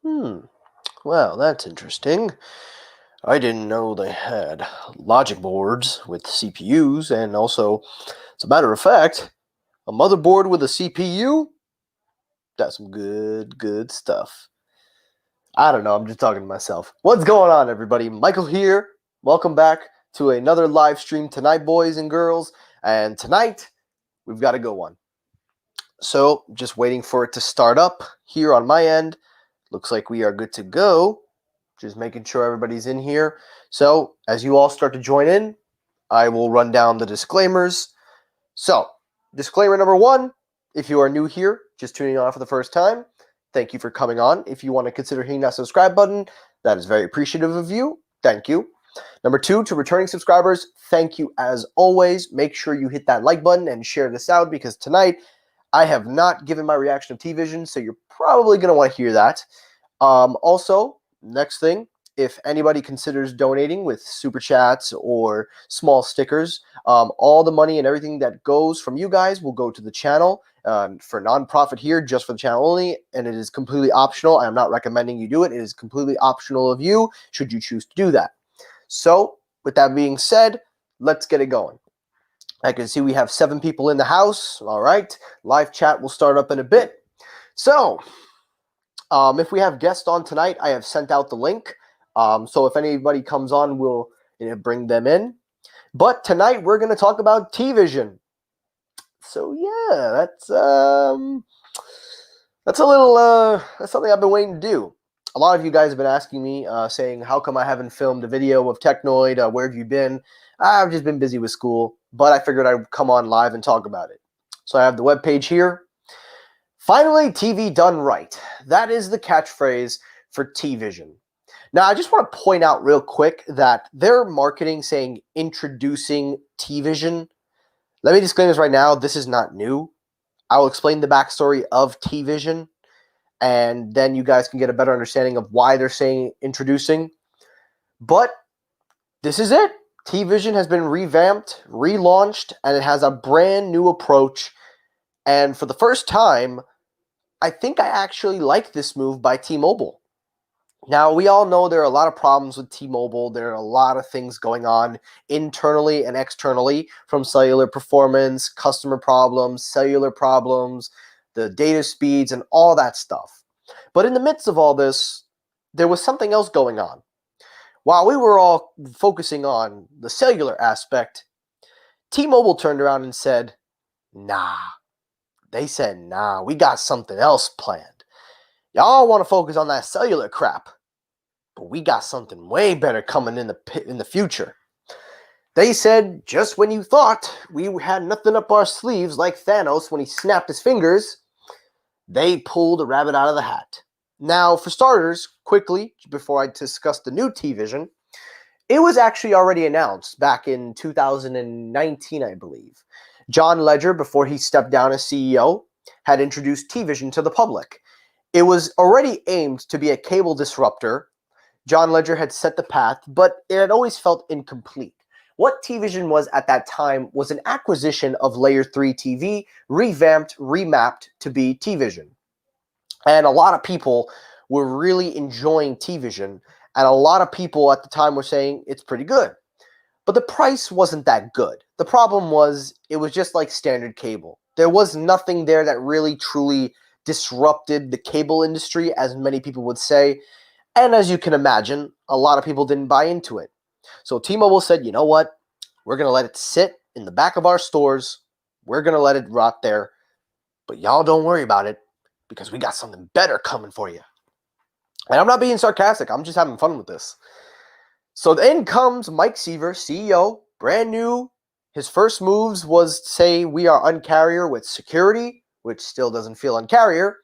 Hmm. Well, that's interesting. I didn't know they had logic boards with CPUs, and also, as a matter of fact, a motherboard with a CPU? That's some good stuff. I don't know, I'm just talking to myself. What's going on, everybody? Michael here. Welcome back to another live stream tonight, boys and girls. And tonight, we've got a good one. So, just waiting for it to start up here on my end. Looks like we are good to go. Just making sure everybody's in here. So, as you all start to join in, I will run down the disclaimers. So, disclaimer number one, if you are new here, just tuning on for the first time, thank you for coming on. If you want to consider hitting that subscribe button, that is very appreciative of you. Thank you. Number two, to returning subscribers, thank you as always. Make sure you hit that like button and share this out because tonight I have not given my reaction of T-Vision, so you're probably going to want to hear that. Also, next thing, if anybody considers donating with super chats or small stickers, all the money and everything that goes from you guys will go to the channel for nonprofit here, just for the channel only, and it is completely optional. I am not recommending you do it. It is completely optional of you, should you choose to do that. So, with that being said, let's get it going. I can see we have 7 people in the house. All right. Live chat will start up in a bit. So, if we have guests on tonight, I have sent out the link. So if anybody comes on, we'll bring them in. But tonight we're going to talk about T-Vision. So yeah, that's a little that's something I've been waiting to do. A lot of you guys have been asking me, saying, how come I haven't filmed a video of Technoid? Where have you been? I've just been busy with school, but I figured I'd come on live and talk about it. So I have the webpage here. Finally, TV done right. That is the catchphrase for T-Vision. Now, I just want to point out real quick that their marketing saying introducing T-Vision. Let me disclaim this right now. This is not new. I will explain the backstory of T-Vision, and then you guys can get a better understanding of why they're saying introducing. But this is it. T-Vision has been revamped, relaunched, and it has a brand new approach. And for the first time, I think I actually like this move by T-Mobile. Now, we all know there are a lot of problems with T-Mobile. There are a lot of things going on internally and externally, from cellular performance, customer problems, cellular problems, the data speeds, and all that stuff. But in the midst of all this, there was something else going on. While we were all focusing on the cellular aspect, T-Mobile turned around and said, nah. They said, nah, we got something else planned. Y'all want to focus on that cellular crap, but we got something way better coming in the future. They said, just when you thought we had nothing up our sleeves like Thanos when he snapped his fingers, they pulled a rabbit out of the hat. Now, for starters, quickly, before I discuss the new T-Vision, it was actually already announced back in 2019, I believe. John Ledger, before he stepped down as CEO, had introduced T-Vision to the public. It was already aimed to be a cable disruptor. John Ledger had set the path, but it had always felt incomplete. What T-Vision was at that time was an acquisition of Layer 3 TV, revamped, remapped to be T-Vision. And a lot of people were really enjoying T-Vision, and a lot of people at the time were saying it's pretty good. But the price wasn't that good. The problem was it was just like standard cable. There was nothing there that really truly disrupted the cable industry, as many people would say. And as you can imagine, a lot of people didn't buy into it. So T-Mobile said, you know what? We're going to let it sit in the back of our stores. We're going to let it rot there. But y'all don't worry about it because we got something better coming for you. And I'm not being sarcastic. I'm just having fun with this. So then comes Mike Seaver, CEO, brand new. His first moves was to say we are Un-carrier with security, which still doesn't feel Un-carrier.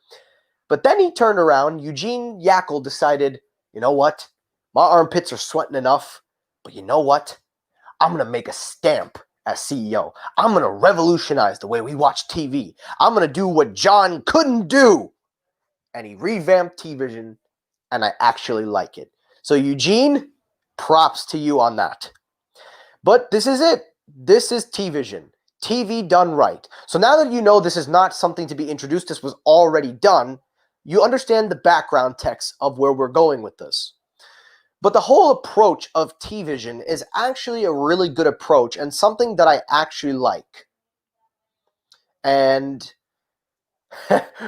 But then he turned around. Eugene Yackel decided, you know what? My armpits are sweating enough. But you know what? I'm going to make a stamp as CEO. I'm going to revolutionize the way we watch TV. I'm going to do what John couldn't do. And he revamped T-Vision, and I actually like it. So Eugene, props to you on that. But this is it. This is T-Vision. TV done right. So now that you know this is not something to be introduced, this was already done, you understand the background text of where we're going with this. But the whole approach of T-Vision is actually a really good approach and something that I actually like. And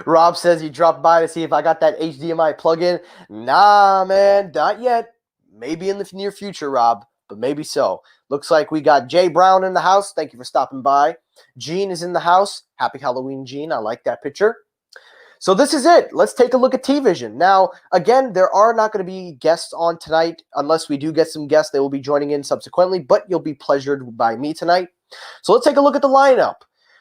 Rob says you dropped by to see if I got that HDMI plug-in. Nah, man, not yet. Maybe in the near future, Rob, but maybe so. Looks like we got Jay Brown in the house. Thank you for stopping by. Gene is in the house. Happy Halloween, Gene. I like that picture. So this is it. Let's take a look at T-Vision. Now, again, there are not going to be guests on tonight. Unless we do get some guests, they will be joining in subsequently, but you'll be pleasured by me tonight. So let's take a look at the lineup.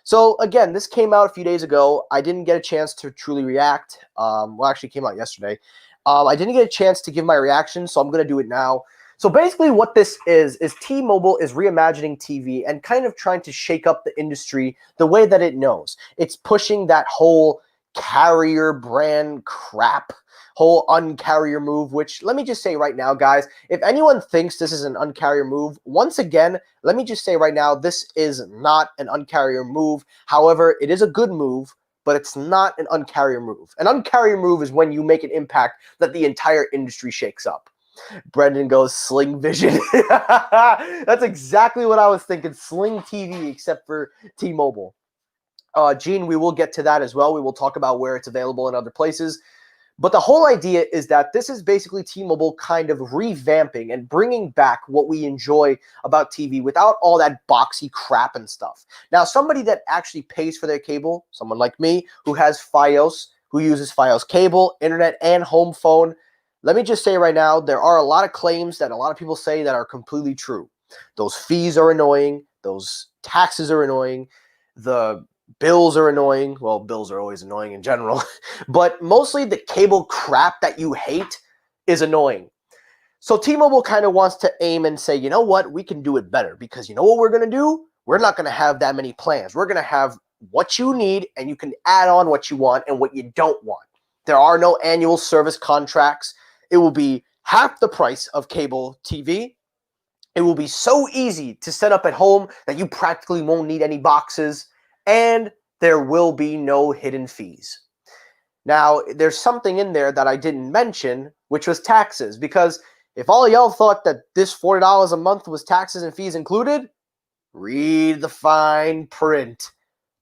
So again, this came out a few days ago. I didn't get a chance to truly react. Well, actually, it came out yesterday. I didn't get a chance to give my reaction, so I'm going to do it now. So basically what this is T-Mobile is reimagining TV and kind of trying to shake up the industry the way that it knows. It's pushing that whole carrier brand crap, whole uncarrier move, which let me just say right now, guys, if anyone thinks this is an uncarrier move, once again, let me just say right now, this is not an uncarrier move. However, it is a good move, but it's not an uncarrier move. An uncarrier move is when you make an impact that the entire industry shakes up. Brendan goes, Sling Vision. That's exactly what I was thinking. Sling TV, except for T-Mobile. Gene, we will get to that as well. We will talk about where it's available in other places. But the whole idea is that this is basically T-Mobile kind of revamping and bringing back what we enjoy about TV without all that boxy crap and stuff. Now, somebody that actually pays for their cable, someone like me who has Fios, who uses Fios cable, internet, and home phone, let me just say right now, there are a lot of claims that a lot of people say that are completely true. Those fees are annoying. Those taxes are annoying. The bills are annoying. Well, bills are always annoying in general. But mostly the cable crap that you hate is annoying. So T-Mobile kind of wants to aim and say, you know what? We can do it better. Because you know what we're going to do? We're not going to have that many plans. We're going to have what you need, and you can add on what you want and what you don't want. There are no annual service contracts. It will be half the price of cable TV. It will be so easy to set up at home that you practically won't need any boxes, and there will be no hidden fees. Now, there's something in there that I didn't mention, which was taxes, because if all y'all thought that this $40 a month was taxes and fees included, read the fine print.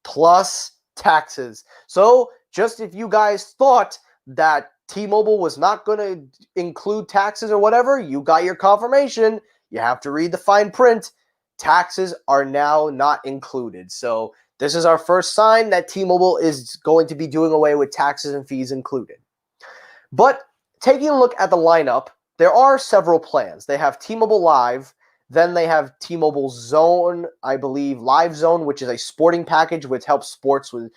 Plus taxes. So, just if you guys thought that T-Mobile was not going to include taxes or whatever, you got your confirmation. You have to read the fine print. Taxes are now not included. So this is our first sign that T-Mobile is going to be doing away with taxes and fees included. But taking a look at the lineup, there are several plans. They have T-Mobile Live. Then they have T-Mobile Zone, I believe, Live Zone, which is a sporting package which helps sports with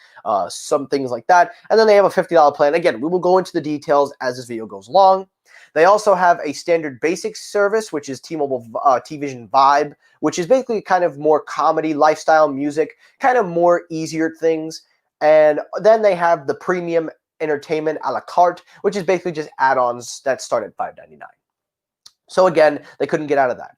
some things like that. And then they have a $50 plan. Again, we will go into the details as this video goes along. They also have a standard basic service, which is T-Mobile T-Vision Vibe, which is basically kind of more comedy, lifestyle, music, kind of more easier things. And then they have the premium entertainment a la carte, which is basically just add-ons that start at $5.99. So again, they couldn't get out of that.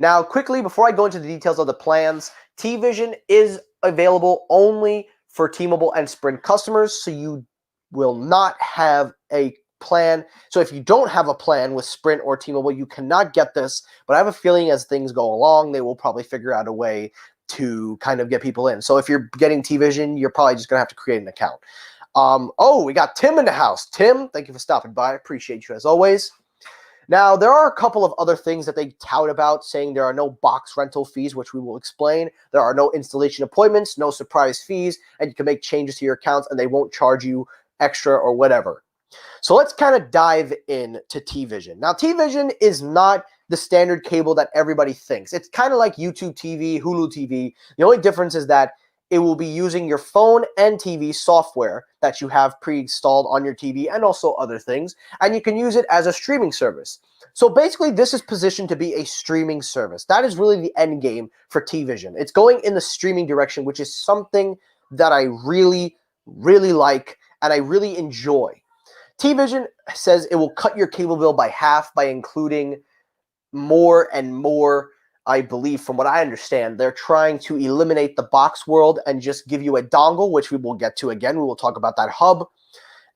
Now, quickly, before I go into the details of the plans, T-Vision is available only for T-Mobile and Sprint customers, so you will not have a plan. So if you don't have a plan with Sprint or T-Mobile, you cannot get this, but I have a feeling as things go along, they will probably figure out a way to kind of get people in. So if you're getting T-Vision, you're probably just going to have to create an account. Oh, we got Tim in the house. Tim, thank you for stopping by. I appreciate you as always. Now, there are a couple of other things that they tout about, saying there are no box rental fees, which we will explain. There are no installation appointments, no surprise fees, and you can make changes to your accounts, and they won't charge you extra or whatever. So let's kind of dive into T-Vision. Now, T-Vision is not the standard cable that everybody thinks. It's kind of like YouTube TV, Hulu TV. The only difference is that it will be using your phone and TV software that you have pre-installed on your TV and also other things, and you can use it as a streaming service. So basically, this is positioned to be a streaming service. That is really the end game for T-Vision. It's going in the streaming direction, which is something that I really, really like and I really enjoy. T-Vision says it will cut your cable bill by half by including more and more. I believe, from what I understand, they're trying to eliminate the box world and just give you a dongle, which we will get to again. We will talk about that hub.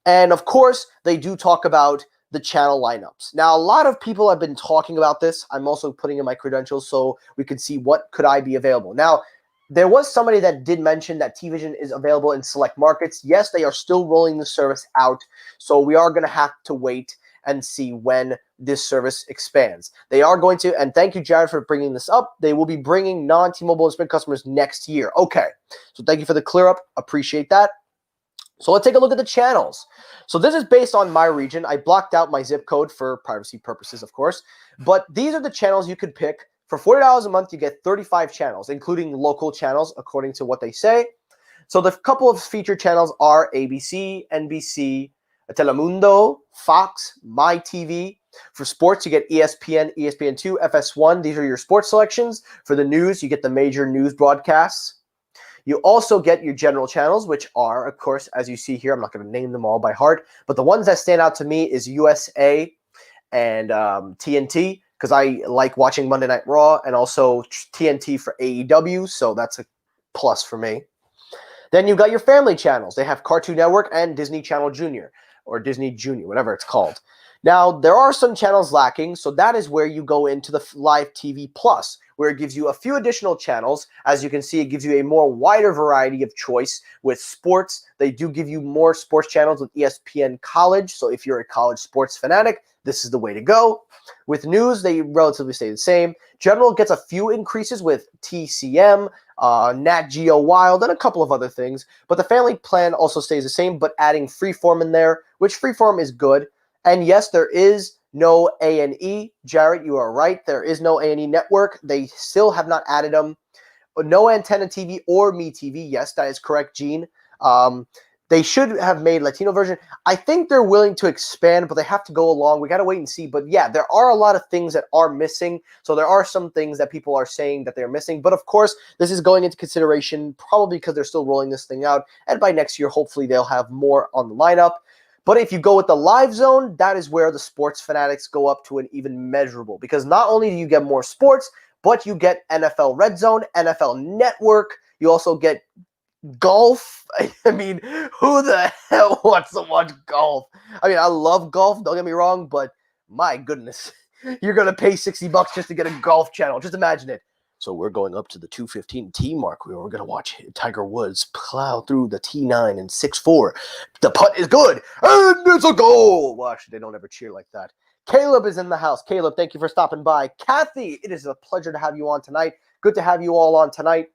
And of course, they do talk about the channel lineups. Now, a lot of people have been talking about this. I'm also putting in my credentials so we can see what could I be available. Now, there was somebody that did mention that TVision is available in select markets. Yes, they are still rolling the service out, so we are going to have to wait and see when this service expands. They are going to, and thank you, Jared, for bringing this up. They will be bringing non-T-Mobile and Sprint customers next year. Okay, so thank you for the clear up. Appreciate that. So let's take a look at the channels. So this is based on my region. I blocked out my zip code for privacy purposes, of course. But these are the channels you could pick. For $40 a month, you get 35 channels, including local channels, according to what they say. So the couple of featured channels are ABC, NBC, Telemundo, Fox, MyTV. For sports, you get ESPN, ESPN2, FS1. These are your sports selections. For the news, you get the major news broadcasts. You also get your general channels, which are, of course, as you see here, I'm not going to name them all by heart, but the ones that stand out to me is USA and TNT, because I like watching Monday Night Raw, and also TNT for AEW, so that's a plus for me. Then you've got your family channels. They have Cartoon Network and Disney Channel Junior, or Disney Junior, whatever it's called. Now, there are some channels lacking, so that is where you go into the Live TV Plus, where it gives you a few additional channels. As you can see, it gives you a more wider variety of choice. With sports, they do give you more sports channels with ESPN College, so if you're a college sports fanatic, this is the way to go. With news, they relatively stay the same. General gets a few increases with TCM, Nat Geo Wild, and a couple of other things, but the family plan also stays the same, but adding Freeform in there, which Freeform is good. And yes, there is no A&E. Jarrett, you are right. There is no A&E network. They still have not added them. No Antenna TV or Me TV. Yes, that is correct, Gene. They should have made Latino version. I think they're willing to expand, but they have to go along. We got to wait and see. But yeah, there are a lot of things that are missing. So there are some things that people are saying that they're missing. But of course, this is going into consideration probably because they're still rolling this thing out. And by next year, hopefully they'll have more on the lineup. But if you go with the live zone, that is where the sports fanatics go up to an even measurable. Because not only do you get more sports, but you get NFL Red Zone, NFL Network. You also get golf. I mean, who the hell wants to watch golf? I mean, I love golf, don't get me wrong, but my goodness. You're going to pay $60 just to get a golf channel. Just imagine it. So we're going up to the 215 tee mark. We're going to watch Tiger Woods plow through the T9 in 6-4. The putt is good, and it's a goal. Well, actually, they don't ever cheer like that. Caleb is in the house. Caleb, thank you for stopping by. Kathy, it is a pleasure to have you on tonight. Good to have you all on tonight.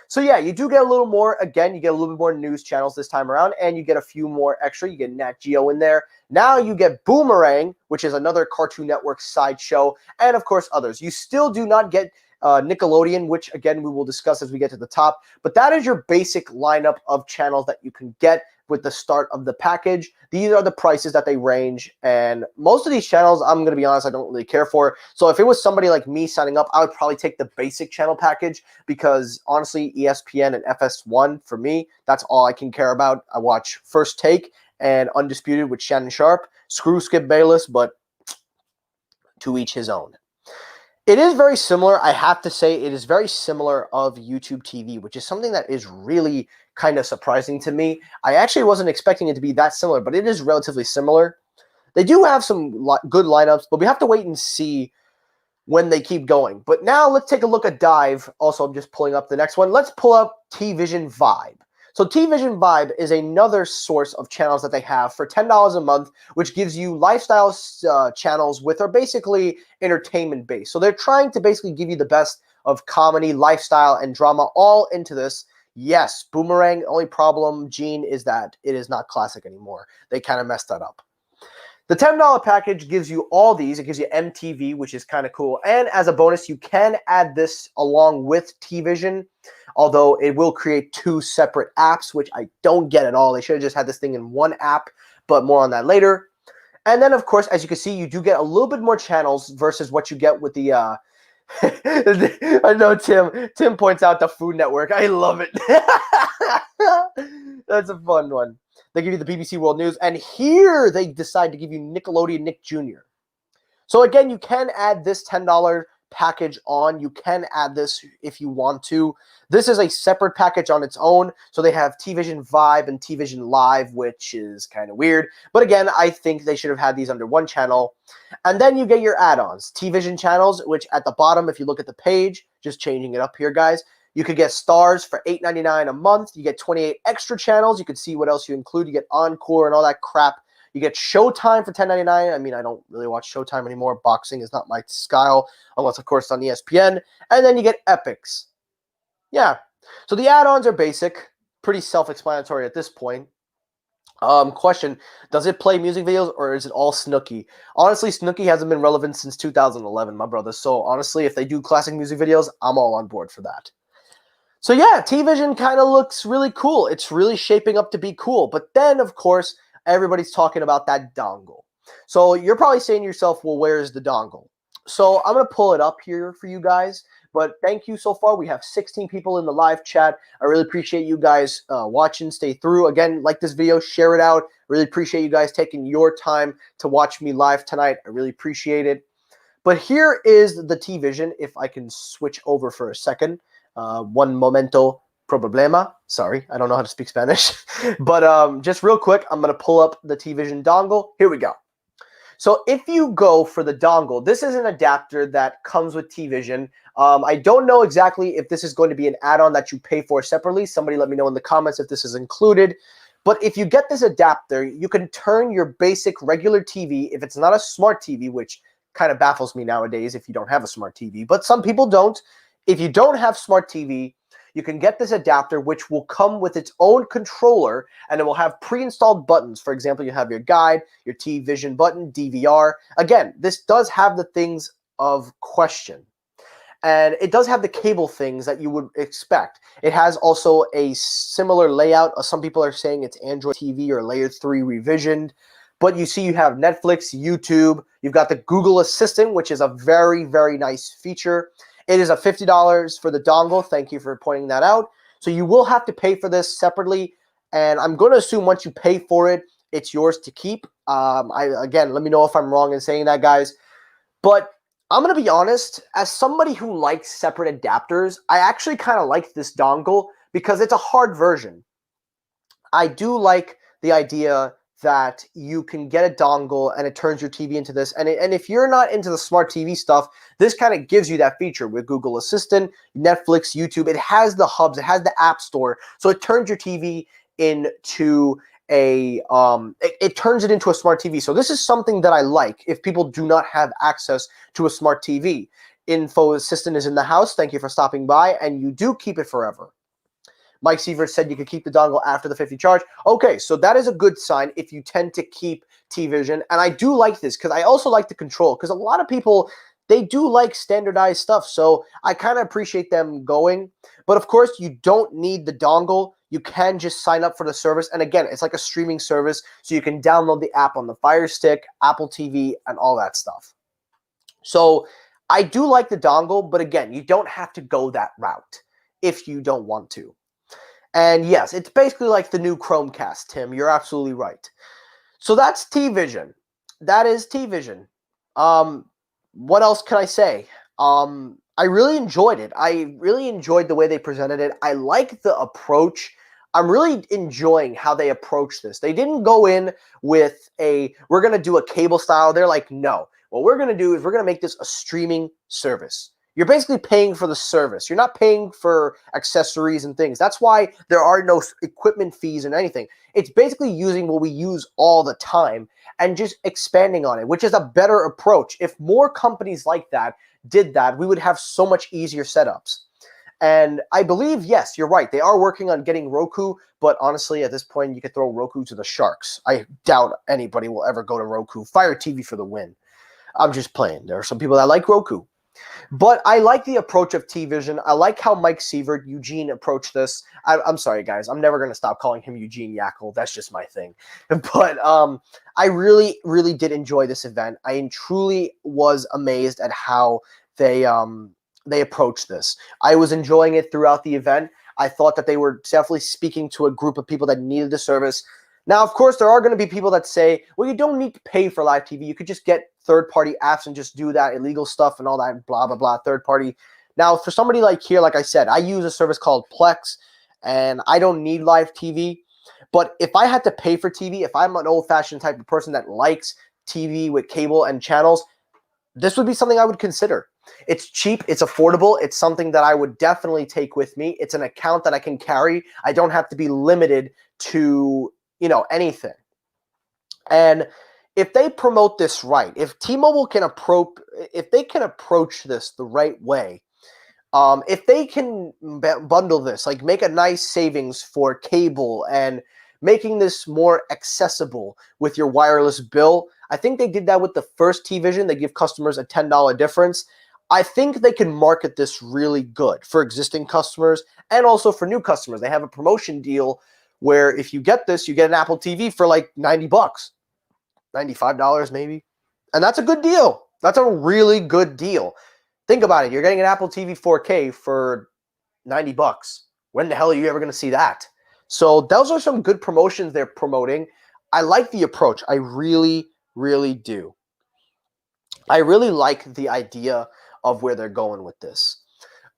So yeah, you do get a little more. Again, you get a little bit more news channels this time around, and you get a few more extra. You get Nat Geo in there. Now you get Boomerang, which is another Cartoon Network sideshow, and of course others. You still do not get Nickelodeon, which again we will discuss as we get to the top. But that is your basic lineup of channels that you can get with the start of the package. These are the prices that they range, and most of these channels, I'm going to be honest, I don't really care for. So if it was somebody like me signing up, I would probably take the basic channel package, because honestly, ESPN and FS1 for me, that's all I can care about. I watch First Take and Undisputed with Shannon Sharp. Screw Skip Bayless, but to each his own. It is very similar. I have to say it is very similar of YouTube TV, which is something that is really kind of surprising to me. I actually wasn't expecting it to be that similar, but it is relatively similar. They do have some good lineups, but we have to wait and see when they keep going. But now let's take a look at Dive. Also, I'm just pulling up the next one. Let's pull up TVision Vibe. So TVision Vibe is another source of channels that they have for $10 a month, which gives you lifestyle channels with are basically entertainment based. So they're trying to basically give you the best of comedy, lifestyle, and drama all into this. Yes, Boomerang, only problem, Gene, is that it is not classic anymore. They kind of messed that up. The $10 package gives you all these. It gives you MTV, which is kind of cool. And as a bonus, you can add this along with TVision, although it will create two separate apps, which I don't get at all. They should have just had this thing in one app, but more on that later. And then, of course, as you can see, you do get a little bit more channels versus what you get with the I know Tim points out the Food Network. I love it. That's a fun one. They give you the BBC World News, and here they decide to give you Nickelodeon Nick Jr. So again, you can add this $10 package on. You can add this if you want to. This is a separate package on its own. So they have TVision Vibe and TVision Live, which is kind of weird. But again, I think they should have had these under one channel. And then you get your add-ons, TVision channels, which at the bottom, if you look at the page, just changing it up here, guys, you could get stars for $8.99 a month. You get 28 extra channels. You can see what else you include. You get Encore and all that crap. You get Showtime for $10.99. I mean, I don't really watch Showtime anymore. Boxing is not my style, unless, of course, it's on ESPN. And then you get Epics. Yeah. So the add-ons are basic, pretty self-explanatory at this point. Question, does it play music videos or is it all Snooki? Honestly, Snooki hasn't been relevant since 2011, my brother. So honestly, if they do classic music videos, I'm all on board for that. So yeah, TVision kind of looks really cool. It's really shaping up to be cool. But then, of course, everybody's talking about that dongle. So you're probably saying to yourself, well, where's the dongle? So I'm going to pull it up here for you guys. But thank you so far. We have 16 people in the live chat. I really appreciate you guys watching. Stay through. Again, like this video, share it out. Really appreciate you guys taking your time to watch me live tonight. I really appreciate it. But here is the TVision. If I can switch over for a second. One momento problema. Sorry, I don't know how to speak Spanish. But just real quick, I'm going to pull up the TVision dongle. Here we go. So if you go for the dongle, this is an adapter that comes with TVision. I don't know exactly if this is going to be an add-on that you pay for separately. Somebody let me know in the comments if this is included. But if you get this adapter, you can turn your basic regular TV, if it's not a smart TV, which kind of baffles me nowadays if you don't have a smart TV, but some people don't. If you don't have smart TV, you can get this adapter, which will come with its own controller, and it will have pre-installed buttons. For example, you have your guide, your TVision button, DVR. Again, this does have the things of question. And it does have the cable things that you would expect. It has also a similar layout. Some people are saying it's Android TV or Layer 3 revisioned. But you see you have Netflix, YouTube. You've got the Google Assistant, which is a very, very nice feature. It is a $50 for the dongle. Thank you for pointing that out. So you will have to pay for this separately. And I'm going to assume once you pay for it, it's yours to keep. Again, let me know if I'm wrong in saying that, guys. But I'm going to be honest, as somebody who likes separate adapters, I actually kind of like this dongle because it's a hard version. I do like the idea that you can get a dongle and it turns your TV into this. And if you're not into the smart TV stuff, this kind of gives you that feature with Google Assistant, Netflix, YouTube. It has the hubs, it has the App Store. So it turns your TV into it turns it into a smart TV. So this is something that I like if people do not have access to a smart TV. Info Assistant is in the house. Thank you for stopping by. And you do keep it forever. Mike Sievert said you could keep the dongle after the 50 charge. Okay, so that is a good sign if you tend to keep TVision. And I do like this because I also like the control because a lot of people, they do like standardized stuff. So I kind of appreciate them going. But of course, you don't need the dongle. You can just sign up for the service. And again, it's like a streaming service. So you can download the app on the Fire Stick, Apple TV, and all that stuff. So I do like the dongle. But again, you don't have to go that route if you don't want to. And yes, it's basically like the new Chromecast, Tim. You're absolutely right. So that's TVision. That is TVision. What else can I say? I really enjoyed it. I really enjoyed the way they presented it. I like the approach. I'm really enjoying how they approach this. They didn't go in with we're going to do a cable style. They're like, no. What we're going to do is we're going to make this a streaming service. You're basically paying for the service. You're not paying for accessories and things. That's why there are no equipment fees and anything. It's basically using what we use all the time and just expanding on it, which is a better approach. If more companies like that did that, we would have so much easier setups. And I believe, yes, you're right. They are working on getting Roku, but honestly, at this point, you could throw Roku to the sharks. I doubt anybody will ever go to Roku. Fire TV for the win. I'm just playing. There are some people that like Roku. But I like the approach of TVision. I like how Mike Sievert, Eugene, approached this. I'm sorry, guys. I'm never going to stop calling him Eugene Yackel. That's just my thing. But I really, really did enjoy this event. I truly was amazed at how they approached this. I was enjoying it throughout the event. I thought that they were definitely speaking to a group of people that needed the service. Now, of course, there are going to be people that say, well, you don't need to pay for live TV. You could just get third-party apps and just do that illegal stuff and all that blah, blah, blah, third-party. Now, for somebody like here, like I said, I use a service called Plex, and I don't need live TV. But if I had to pay for TV, if I'm an old-fashioned type of person that likes TV with cable and channels, this would be something I would consider. It's cheap, it's affordable, it's something that I would definitely take with me. It's an account that I can carry. I don't have to be limited to, anything. And if they promote this right, if T-Mobile can approach this the right way, if they can bundle this, like make a nice savings for cable and making this more accessible with your wireless bill. I think they did that with the first T-Vision. They give customers a $10 difference. I think they can market this really good for existing customers and also for new customers. They have a promotion deal where if you get this, you get an Apple TV for like $90, $95 maybe. And that's a good deal. That's a really good deal. Think about it. You're getting an Apple TV 4K for $90. When the hell are you ever going to see that? So those are some good promotions they're promoting. I like the approach. I really, really do. I really like the idea of where they're going with this.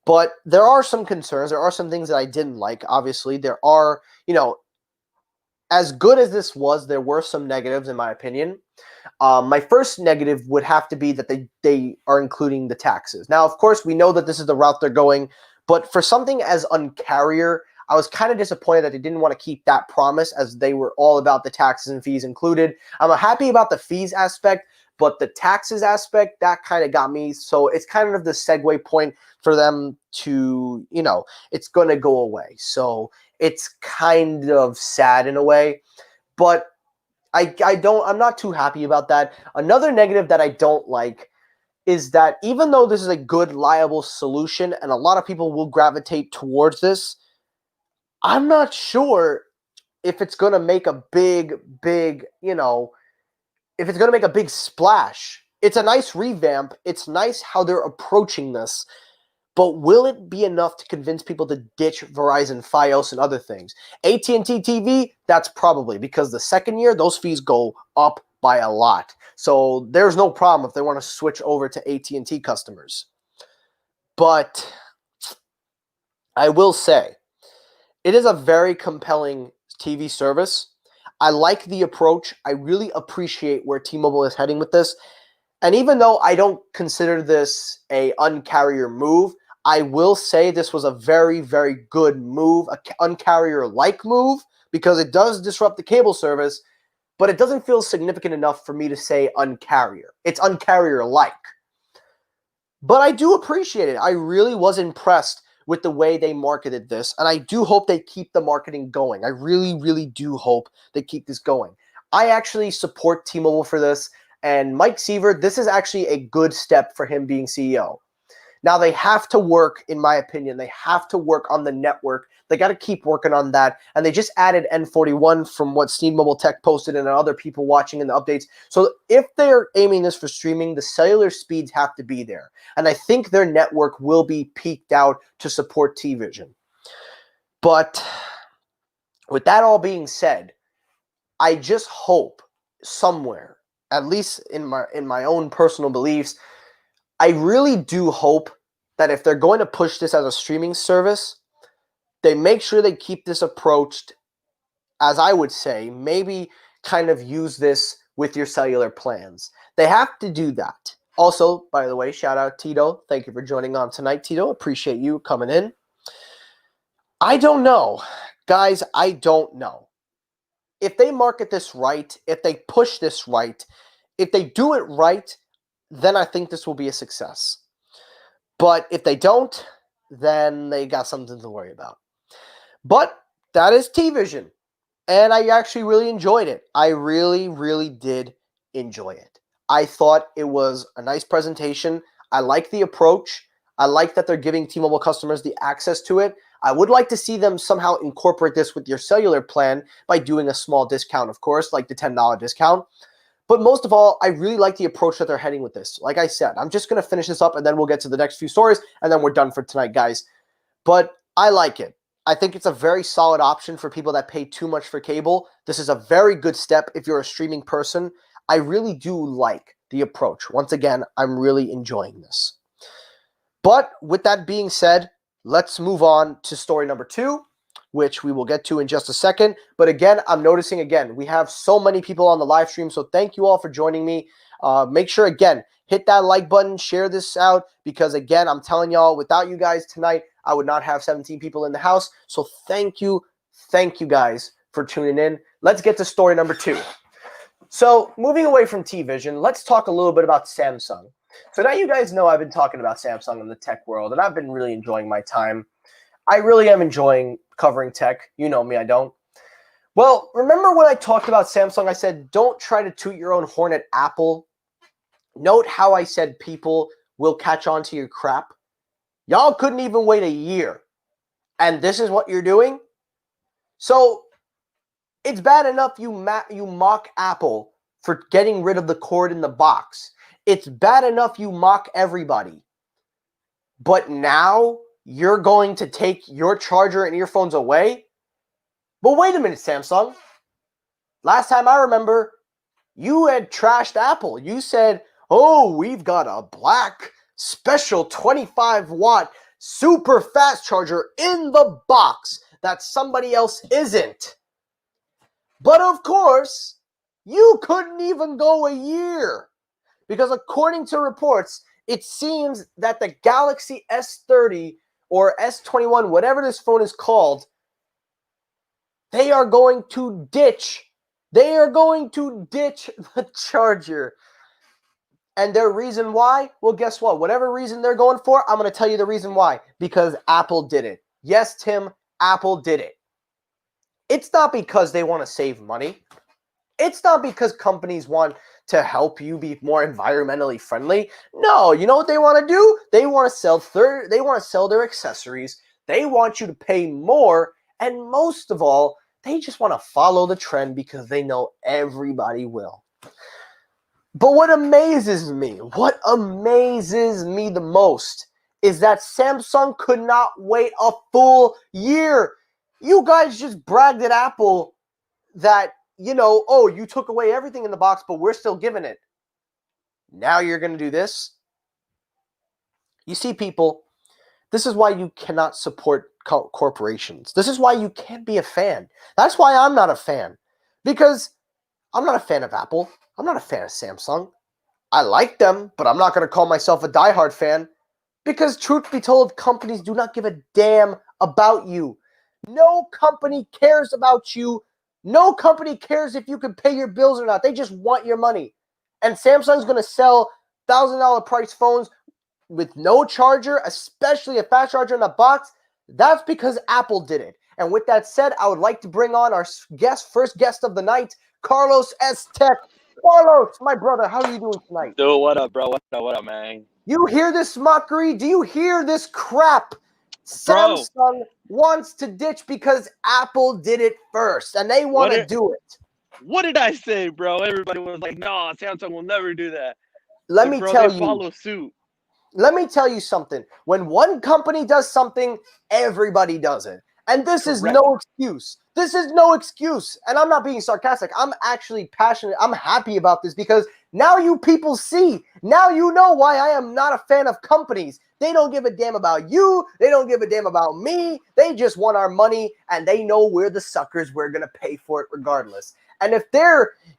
But there are some concerns. There are some things that I didn't like. Obviously, there are, as good as this was, there were some negatives in my opinion. My first negative would have to be that they are including the taxes. Now, of course, we know that this is the route they're going, but for something as Un-carrier, I was kind of disappointed that they didn't want to keep that promise as they were all about the taxes and fees included. I'm happy about the fees aspect, but the taxes aspect, that kind of got me. So it's kind of the segue point for them to, it's going to go away. So it's kind of sad in a way, but I'm not too happy about that. Another negative that I don't like is that even though this is a good, liable solution and a lot of people will gravitate towards this, I'm not sure if it's going to make a big, if it's going to make a big splash. It's a nice revamp. It's nice how they're approaching this. But will it be enough to convince people to ditch Verizon, Fios, and other things? AT&T TV, that's probably, because the second year, those fees go up by a lot. So there's no problem if they want to switch over to AT&T customers. But I will say, it is a very compelling TV service. I like the approach. I really appreciate where T-Mobile is heading with this. And even though I don't consider this a Un-carrier move, I will say this was a very, very good move, a Un-carrier-like move, because it does disrupt the cable service, but it doesn't feel significant enough for me to say Un-carrier. It's Un-carrier-like. But I do appreciate it. I really was impressed with the way they marketed this, and I do hope they keep the marketing going. I really, really do hope they keep this going. I actually support T-Mobile for this, and Mike Seaver, this is actually a good step for him being CEO. Now, they have to work, in my opinion, they have to work on the network. They got to keep working on that. And they just added N41 from what Steam Mobile Tech posted and other people watching in the updates. So if they're aiming this for streaming, the cellular speeds have to be there. And I think their network will be peaked out to support T-Vision. But with that all being said, I just hope somewhere, at least in my own personal beliefs, I really do hope that if they're going to push this as a streaming service, they make sure they keep this approached, as I would say, maybe kind of use this with your cellular plans. They have to do that. Also, by the way, shout out Tito. Thank you for joining on tonight, Tito. Appreciate you coming in. I don't know. Guys, I don't know. If they market this right, if they push this right, if they do it right, then I think this will be a success. But if they don't, then they got something to worry about. But that is T-Vision. And I actually really enjoyed it. I really, really did enjoy it. I thought it was a nice presentation. I like the approach. I like that they're giving T-Mobile customers the access to it. I would like to see them somehow incorporate this with your cellular plan by doing a small discount, of course, like the $10 discount. But most of all, I really like the approach that they're heading with this. Like I said, I'm just going to finish this up and then we'll get to the next few stories and then we're done for tonight, guys. But I like it. I think it's a very solid option for people that pay too much for cable. This is a very good step if you're a streaming person. I really do like the approach. Once again, I'm really enjoying this. But with that being said, let's move on to story number 2, which we will get to in just a second. But again, I'm noticing we have so many people on the live stream, so thank you all for joining me. Make sure, again, hit that like button, share this out, because again, I'm telling y'all, without you guys tonight, I would not have 17 people in the house. So thank you guys for tuning in. Let's get to story number 2. So moving away from T-Vision, let's talk a little bit about Samsung. So now you guys know I've been talking about Samsung in the tech world, and I've been really enjoying my time. I really am enjoying covering tech. You know me, I don't. Well, remember when I talked about Samsung, I said, don't try to toot your own horn at Apple. Note how I said people will catch on to your crap. Y'all couldn't even wait a year. And this is what you're doing? So it's bad enough you mock Apple for getting rid of the cord in the box. It's bad enough you mock everybody. But now you're going to take your charger and earphones away? But wait a minute, Samsung. Last time I remember, you had trashed Apple. You said, oh, we've got a black special 25-watt super fast charger in the box that somebody else isn't. But of course, you couldn't even go a year. Because according to reports, it seems that the Galaxy S30 or S21, whatever this phone is called, they are going to ditch the charger. And their reason why? Well, guess what? Whatever reason they're going for, I'm going to tell you the reason why. Because Apple did it. Yes, Tim, Apple did it. It's not because they want to save money. It's not because companies want to help you be more environmentally friendly. No, you know what they want to do? They want to sell their accessories. They want you to pay more, and most of all, they just want to follow the trend because they know everybody will. But what amazes me the most is that Samsung could not wait a full year. You guys just bragged at Apple that, oh, you took away everything in the box, but we're still giving it. Now you're going to do this? You see, people, this is why you cannot support corporations. This is why you can't be a fan. That's why I'm not a fan. Because I'm not a fan of Apple. I'm not a fan of Samsung. I like them, but I'm not going to call myself a diehard fan. Because truth be told, companies do not give a damn about you. No company cares about you. No company cares if you can pay your bills or not. They just want your money. And Samsung's going to sell $1,000 price phones with no charger, especially a fast charger in a box. That's because Apple did it. And with that said, I would like to bring on our first guest of the night, Carlos S. Tech. Carlos, my brother, how are you doing tonight? Dude, what up, bro? What up, man? You hear this mockery? Do you hear this crap? Samsung wants to ditch because Apple did it first, and they want to do it. What did I say, bro? Everybody was like, no, Samsung will never do that. Let me tell you. Follow suit. Let me tell you something. When one company does something, everybody does it. And this is no excuse. This is no excuse. And I'm not being sarcastic. I'm actually passionate. I'm happy about this because now you people see. Now you know why I am not a fan of companies. They don't give a damn about you. They don't give a damn about me. They just want our money, and they know we're the suckers. We're going to pay for it regardless. And if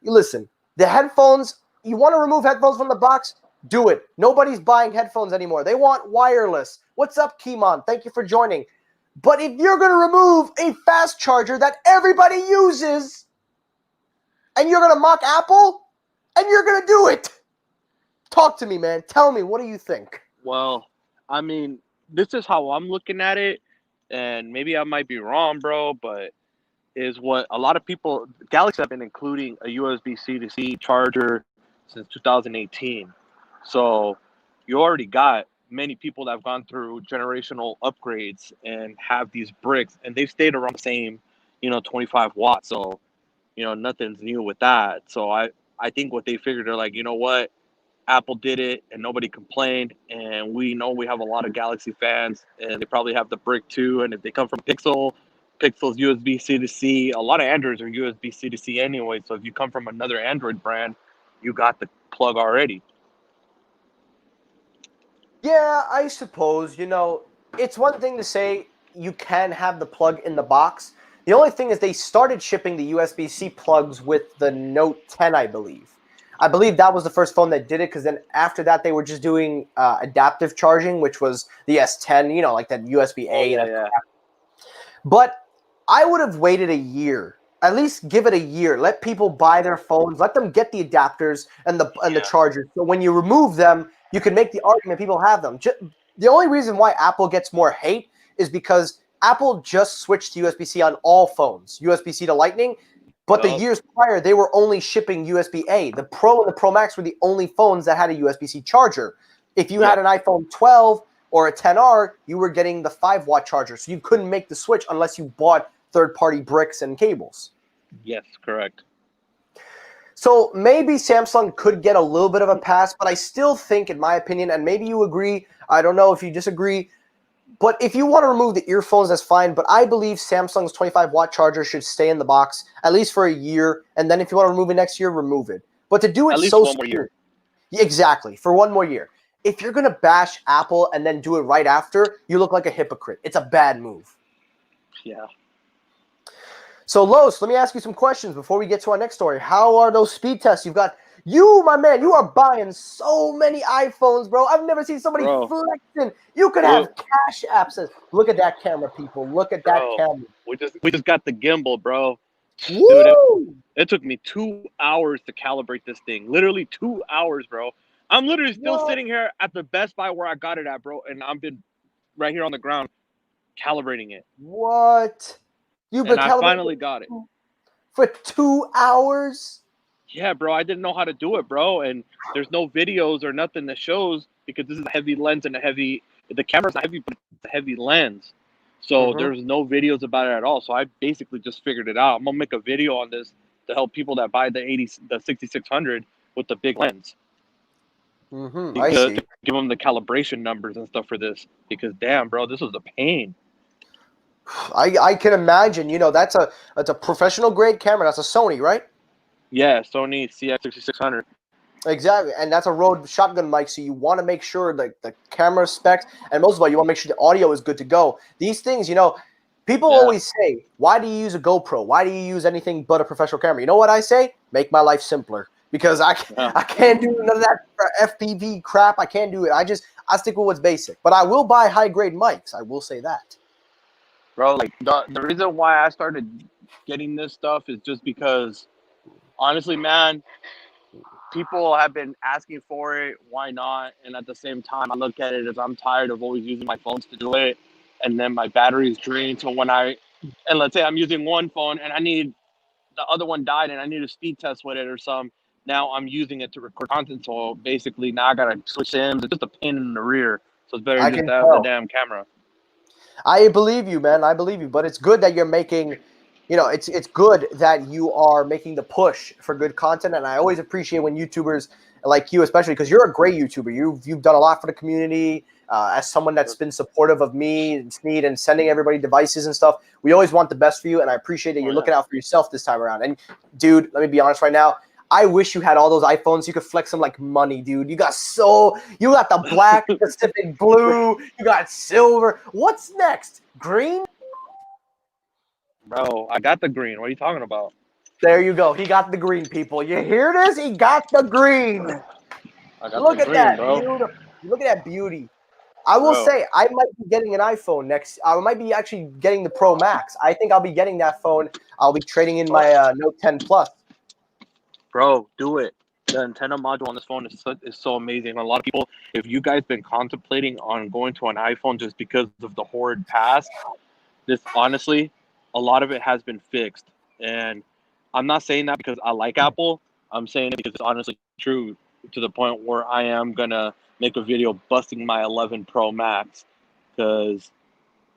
listen, the headphones, you want to remove headphones from the box? Do it. Nobody's buying headphones anymore. They want wireless. What's up, Kimon? Thank you for joining. But if you're going to remove a fast charger that everybody uses, and you're going to mock Apple, and you're going to do it, talk to me, man. Tell me, what do you think? Well, I mean, this is how I'm looking at it, and maybe I might be wrong, bro, but is what a lot of people, Galaxy have been including a USB-C to C charger since 2018. So you already got many people that have gone through generational upgrades and have these bricks, and they've stayed around the same, 25 watts. So, nothing's new with that. So I think what they figured, they're like, you know what? Apple did it and nobody complained. And we know we have a lot of Galaxy fans, and they probably have the brick too. And if they come from Pixel's USB-C to C. A lot of Androids are USB-C to C anyway. So if you come from another Android brand, you got the plug already. Yeah, I suppose, it's one thing to say you can have the plug in the box. The only thing is they started shipping the USB-C plugs with the Note 10, I believe. I believe that was the first phone that did it, because then after that they were just doing adaptive charging, which was the S10, like that USB-A. Oh, yeah. But I would have waited a year. At least give it a year. Let people buy their phones. Let them get the adapters and the chargers. So when you remove them, you can make the argument people have them. The only reason why Apple gets more hate is because Apple just switched to USB-C on all phones, USB-C to Lightning. But the years prior, they were only shipping USB-A. The Pro and the Pro Max were the only phones that had a USB-C charger. If you had an iPhone 12 or a 10R, you were getting the 5-watt charger. So you couldn't make the switch unless you bought third-party bricks and cables. Yes, correct. So maybe Samsung could get a little bit of a pass, but I still think, in my opinion, and maybe you agree, I don't know if you disagree, but if you want to remove the earphones, that's fine. But I believe Samsung's 25-watt charger should stay in the box at least for a year, and then if you want to remove it next year, remove it. But to do it at least so one more year. Exactly, for one more year. If you're going to bash Apple and then do it right after, you look like a hypocrite. It's a bad move. Yeah. So, Los, let me ask you some questions before we get to our next story. How are those speed tests? You've got, my man, you are buying so many iPhones, bro. I've never seen somebody flexing. You could have cash apps. Look at that camera, people. Look at that camera. We just got the gimbal, bro. Woo! Dude, it took me 2 hours to calibrate this thing. Literally 2 hours, bro. I'm literally still sitting here at the Best Buy where I got it at, bro, and I've been right here on the ground calibrating it. What? You've been I finally got it. For 2 hours? Yeah, bro. I didn't know how to do it, bro. And there's no videos or nothing that shows, because this is a heavy lens and the camera's not heavy, but it's a heavy lens. So there's no videos about it at all. So I basically just figured it out. I'm gonna make a video on this to help people that buy the 6600 with the big lens. I see. To give them the calibration numbers and stuff for this, because damn, bro, this was a pain. I can imagine. That's a professional grade camera. That's a Sony, right? Yeah, Sony CX6600. Exactly, and that's a Rode shotgun mic, so you want to make sure the camera specs, and most of all, you want to make sure the audio is good to go. These things, people always say, why do you use a GoPro? Why do you use anything but a professional camera? You know what I say? Make my life simpler, because I can't do none of that FPV crap. I can't do it. I stick with what's basic, but I will buy high-grade mics. I will say that. Bro, like the reason why I started getting this stuff is just because, honestly, man, people have been asking for it. Why not? And at the same time, I look at it as I'm tired of always using my phones to do it, and then my battery is drained. So and let's say I'm using one phone and the other one died and I need a speed test with it or something. Now I'm using it to record content. So basically now I gotta switch sims. It's just a pain in the rear. So it's better just to have the damn camera. I believe you, man. I believe you. But it's good that you're making, it's good that you are making the push for good content. And I always appreciate when YouTubers like you, especially because you're a great YouTuber. You've done a lot for the community. As someone that's been supportive of me and Sneed and sending everybody devices and stuff, we always want the best for you. And I appreciate that you're looking out for yourself this time around. And dude, let me be honest right now. I wish you had all those iPhones. You could flex them like money, dude. You got the black, Pacific blue. You got silver. What's next? Green? Bro, I got the green. What are you talking about? There you go. He got the green, people. You hear this? He got the green. Look at that, beautiful. Look at that beauty. I will say, I might be getting an iPhone next. I might be actually getting the Pro Max. I think I'll be getting that phone. I'll be trading in my Note 10 Plus. Bro, do it. The antenna module on this phone is so amazing. A lot of people, if you guys been contemplating on going to an iPhone just because of the horrid past, this honestly, a lot of it has been fixed. And I'm not saying that because I like Apple. I'm saying it because it's honestly true, to the point where I am gonna make a video busting my 11 Pro Max, because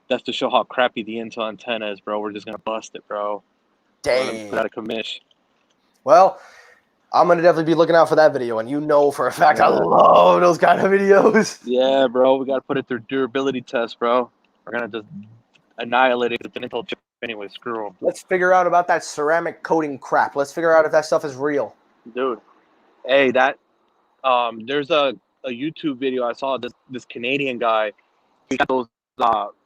that's to show how crappy the Intel antenna is, bro. We're just gonna bust it, bro. Dang. We're gonna put out a commish. Well, I'm gonna definitely be looking out for that video, and you know for a fact I Yeah. love those kind of videos. Yeah, bro. We gotta put it through durability test, bro. We're gonna just annihilate it. It's an Intel chip anyway. Screw them, Let's figure out about that ceramic coating crap. Let's figure out if that stuff is real. dude. Hey, that there's a YouTube video I saw. This Canadian guy. He got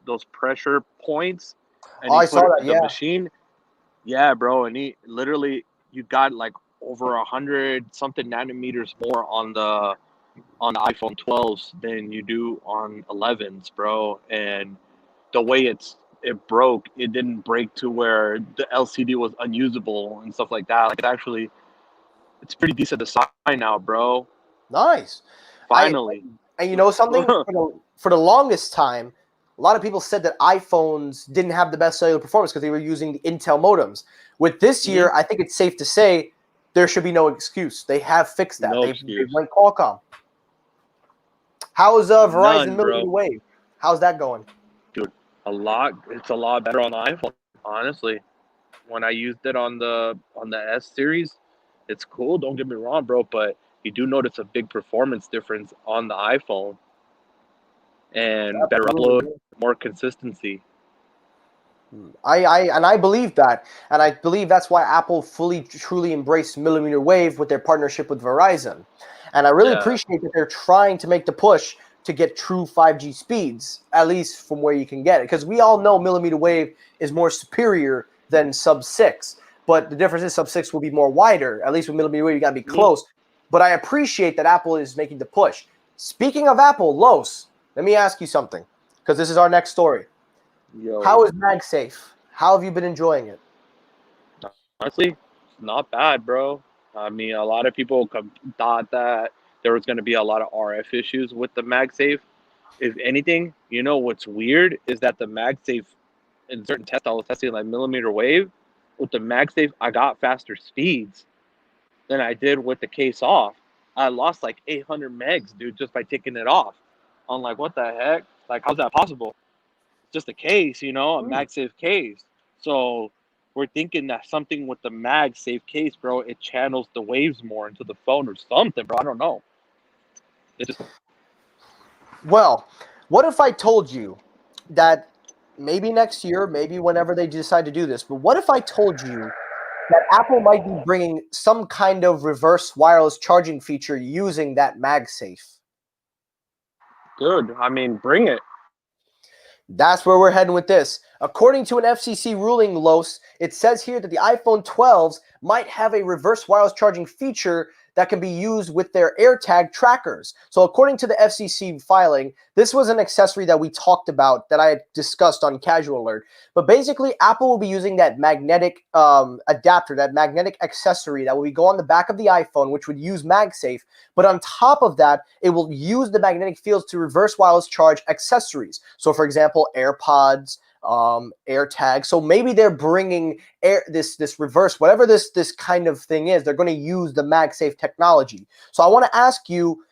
those pressure points, and Oh, he I saw put that. the Yeah, machine. Yeah, bro. And he literally, you got like over 100 something nanometers more on the iPhone 12s than you do on 11s, bro. And the way it broke, it didn't break to where the LCD was unusable and stuff like that. Like it's pretty decent design now, bro. nice. I Finally. And you know something? For the longest time, a lot of people said that iPhones didn't have the best cellular performance because they were using the Intel modems. With this year, I think it's safe to say there should be no excuse. They have fixed that. No They excuse. went Qualcomm. How's Verizon None, millimeter bro. wave? How's that going? Dude, it's a lot better on the iPhone, honestly. When I used it on the S series, it's cool, don't get me wrong, bro, but you do notice a big performance difference on the iPhone and better upload, Absolutely. more consistency. I believe that, and I believe that's why Apple fully truly embraced millimeter wave with their partnership with Verizon, and I really Yeah. appreciate that they're trying to make the push to get true 5G speeds, at least from where you can get it, because we all know millimeter wave is more superior than sub 6, but the difference is sub 6 will be more wider. At least with millimeter wave, you gotta be close. But I appreciate that Apple is making the push. Speaking of Apple, Los, let me ask you something, because this is our next story. Yo, How is MagSafe? How have you been enjoying it? honestly, not bad, bro. I mean, a lot of people thought that there was going to be a lot of RF issues with the MagSafe. If anything, you know what's weird is that the MagSafe in certain tests I was testing like millimeter wave with the MagSafe, I got faster speeds than I did with the case off. I lost like 800 megs, dude, just by taking it off. I'm like, what the heck? Like, how's that possible? Just a case, a MagSafe case. So we're thinking that something with the MagSafe case, bro, it channels the waves more into the phone or something, bro. I don't know. It's just Well, what if I told you that maybe next year, maybe whenever they decide to do this, but what if I told you that Apple might be bringing some kind of reverse wireless charging feature using that MagSafe? good. I mean, bring it. That's where we're heading with this. According to an FCC ruling, Los, it says here that the iPhone 12s might have a reverse wireless charging feature that can be used with their AirTag trackers. So according to the FCC filing, this was an accessory that we talked about that I had discussed on Casual Alert. But basically, Apple will be using that magnetic adapter, that magnetic accessory that will go on the back of the iPhone, which would use MagSafe. But on top of that, it will use the magnetic fields to reverse wireless charge accessories. So for example, AirPods, AirTag. So maybe they're bringing this reverse, whatever this kind of thing is, they're going to use the MagSafe technology. So I want to ask you,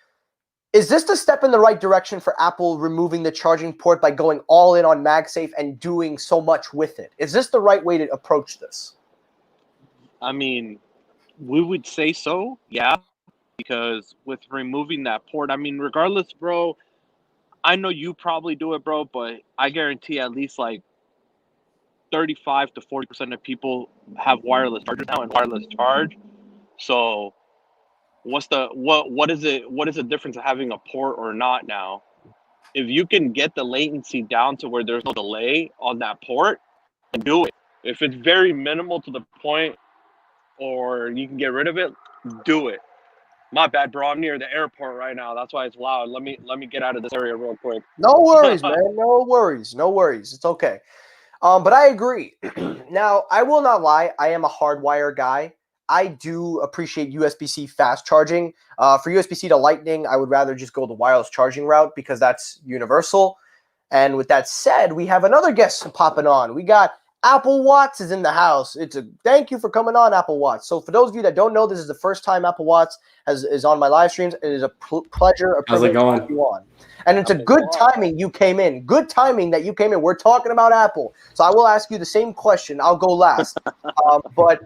is this the step in the right direction for Apple removing the charging port by going all in on MagSafe and doing so much with it? Is this the right way to approach this? I mean, we would say so, yeah, because with removing that port, I mean, regardless, bro, I know you probably do it, bro, but I guarantee at least like 35 to 40% of people have wireless chargers now and wireless charge. So what is the difference of having a port or not now? If you can get the latency down to where there's no delay on that port, then do it. If it's very minimal to the point or you can get rid of it, do it. My bad, bro. I'm near the airport right now. That's why it's loud. Let me get out of this area real quick. No worries, man. No worries. No worries. It's okay. But I agree. Now, I will not lie. I am a hardwire guy. I do appreciate USB-C fast charging. For USB-C to Lightning, I would rather just go the wireless charging route because that's universal. And with that said, we have another guest popping on. We got Apple Watts is in the house. Thank you for coming on, Apple Watts. So for those of you that don't know, this is the first time Apple Watts is on my live streams. It is a pleasure, a How's it privilege to going? have you on. And it's a good timing you came in. Good timing that you came in. We're talking about Apple. So I will ask you the same question. I'll go last. But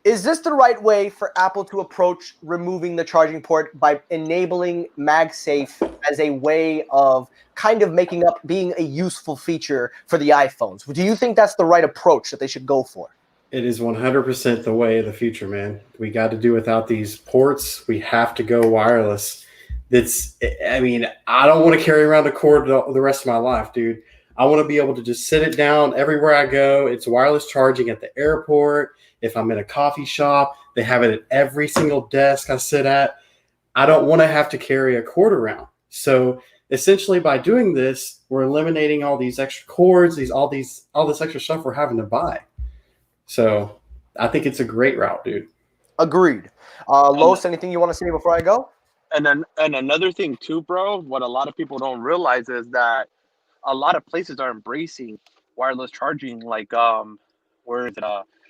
Is this the right way for Apple to approach removing the charging port by enabling MagSafe as a way of kind of making up being a useful feature for the iPhones? Do you think that's the right approach that they should go for? It is 100% the way of the future, man. We got to do without these ports. We have to go wireless. I mean, I don't want to carry around a cord the rest of my life, dude. I want to be able to just sit it down everywhere I go. It's wireless charging at the airport. If I'm in a coffee shop, they have it at every single desk I sit at. I don't want to have to carry a cord around. So essentially by doing this, we're eliminating all these extra cords, all this extra stuff we're having to buy. So I think it's a great route, dude. Agreed. Los, anything you want to say before I go? And another thing too, bro, what a lot of people don't realize is that a lot of places are embracing wireless charging, like where is it?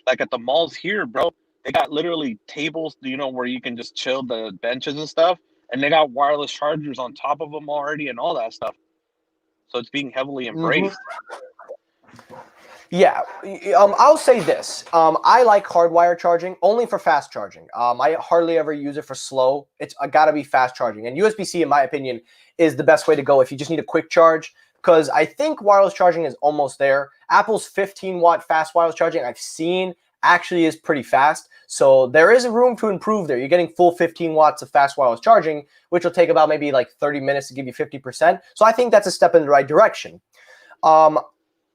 Like at the malls here, bro. They got literally tables, where you can just chill the benches and stuff, and they got wireless chargers on top of them already and all that stuff. So it's being heavily embraced. Yeah, I'll say this. I like hardwire charging only for fast charging. I hardly ever use it for slow. It's got to be fast charging. And USB-C, in my opinion, is the best way to go if you just need a quick charge, because I think wireless charging is almost there. Apple's 15-watt fast wireless charging I've seen actually is pretty fast. So there is room to improve there. You're getting full 15 watts of fast wireless charging, which will take about maybe like 30 minutes to give you 50%. So I think that's a step in the right direction.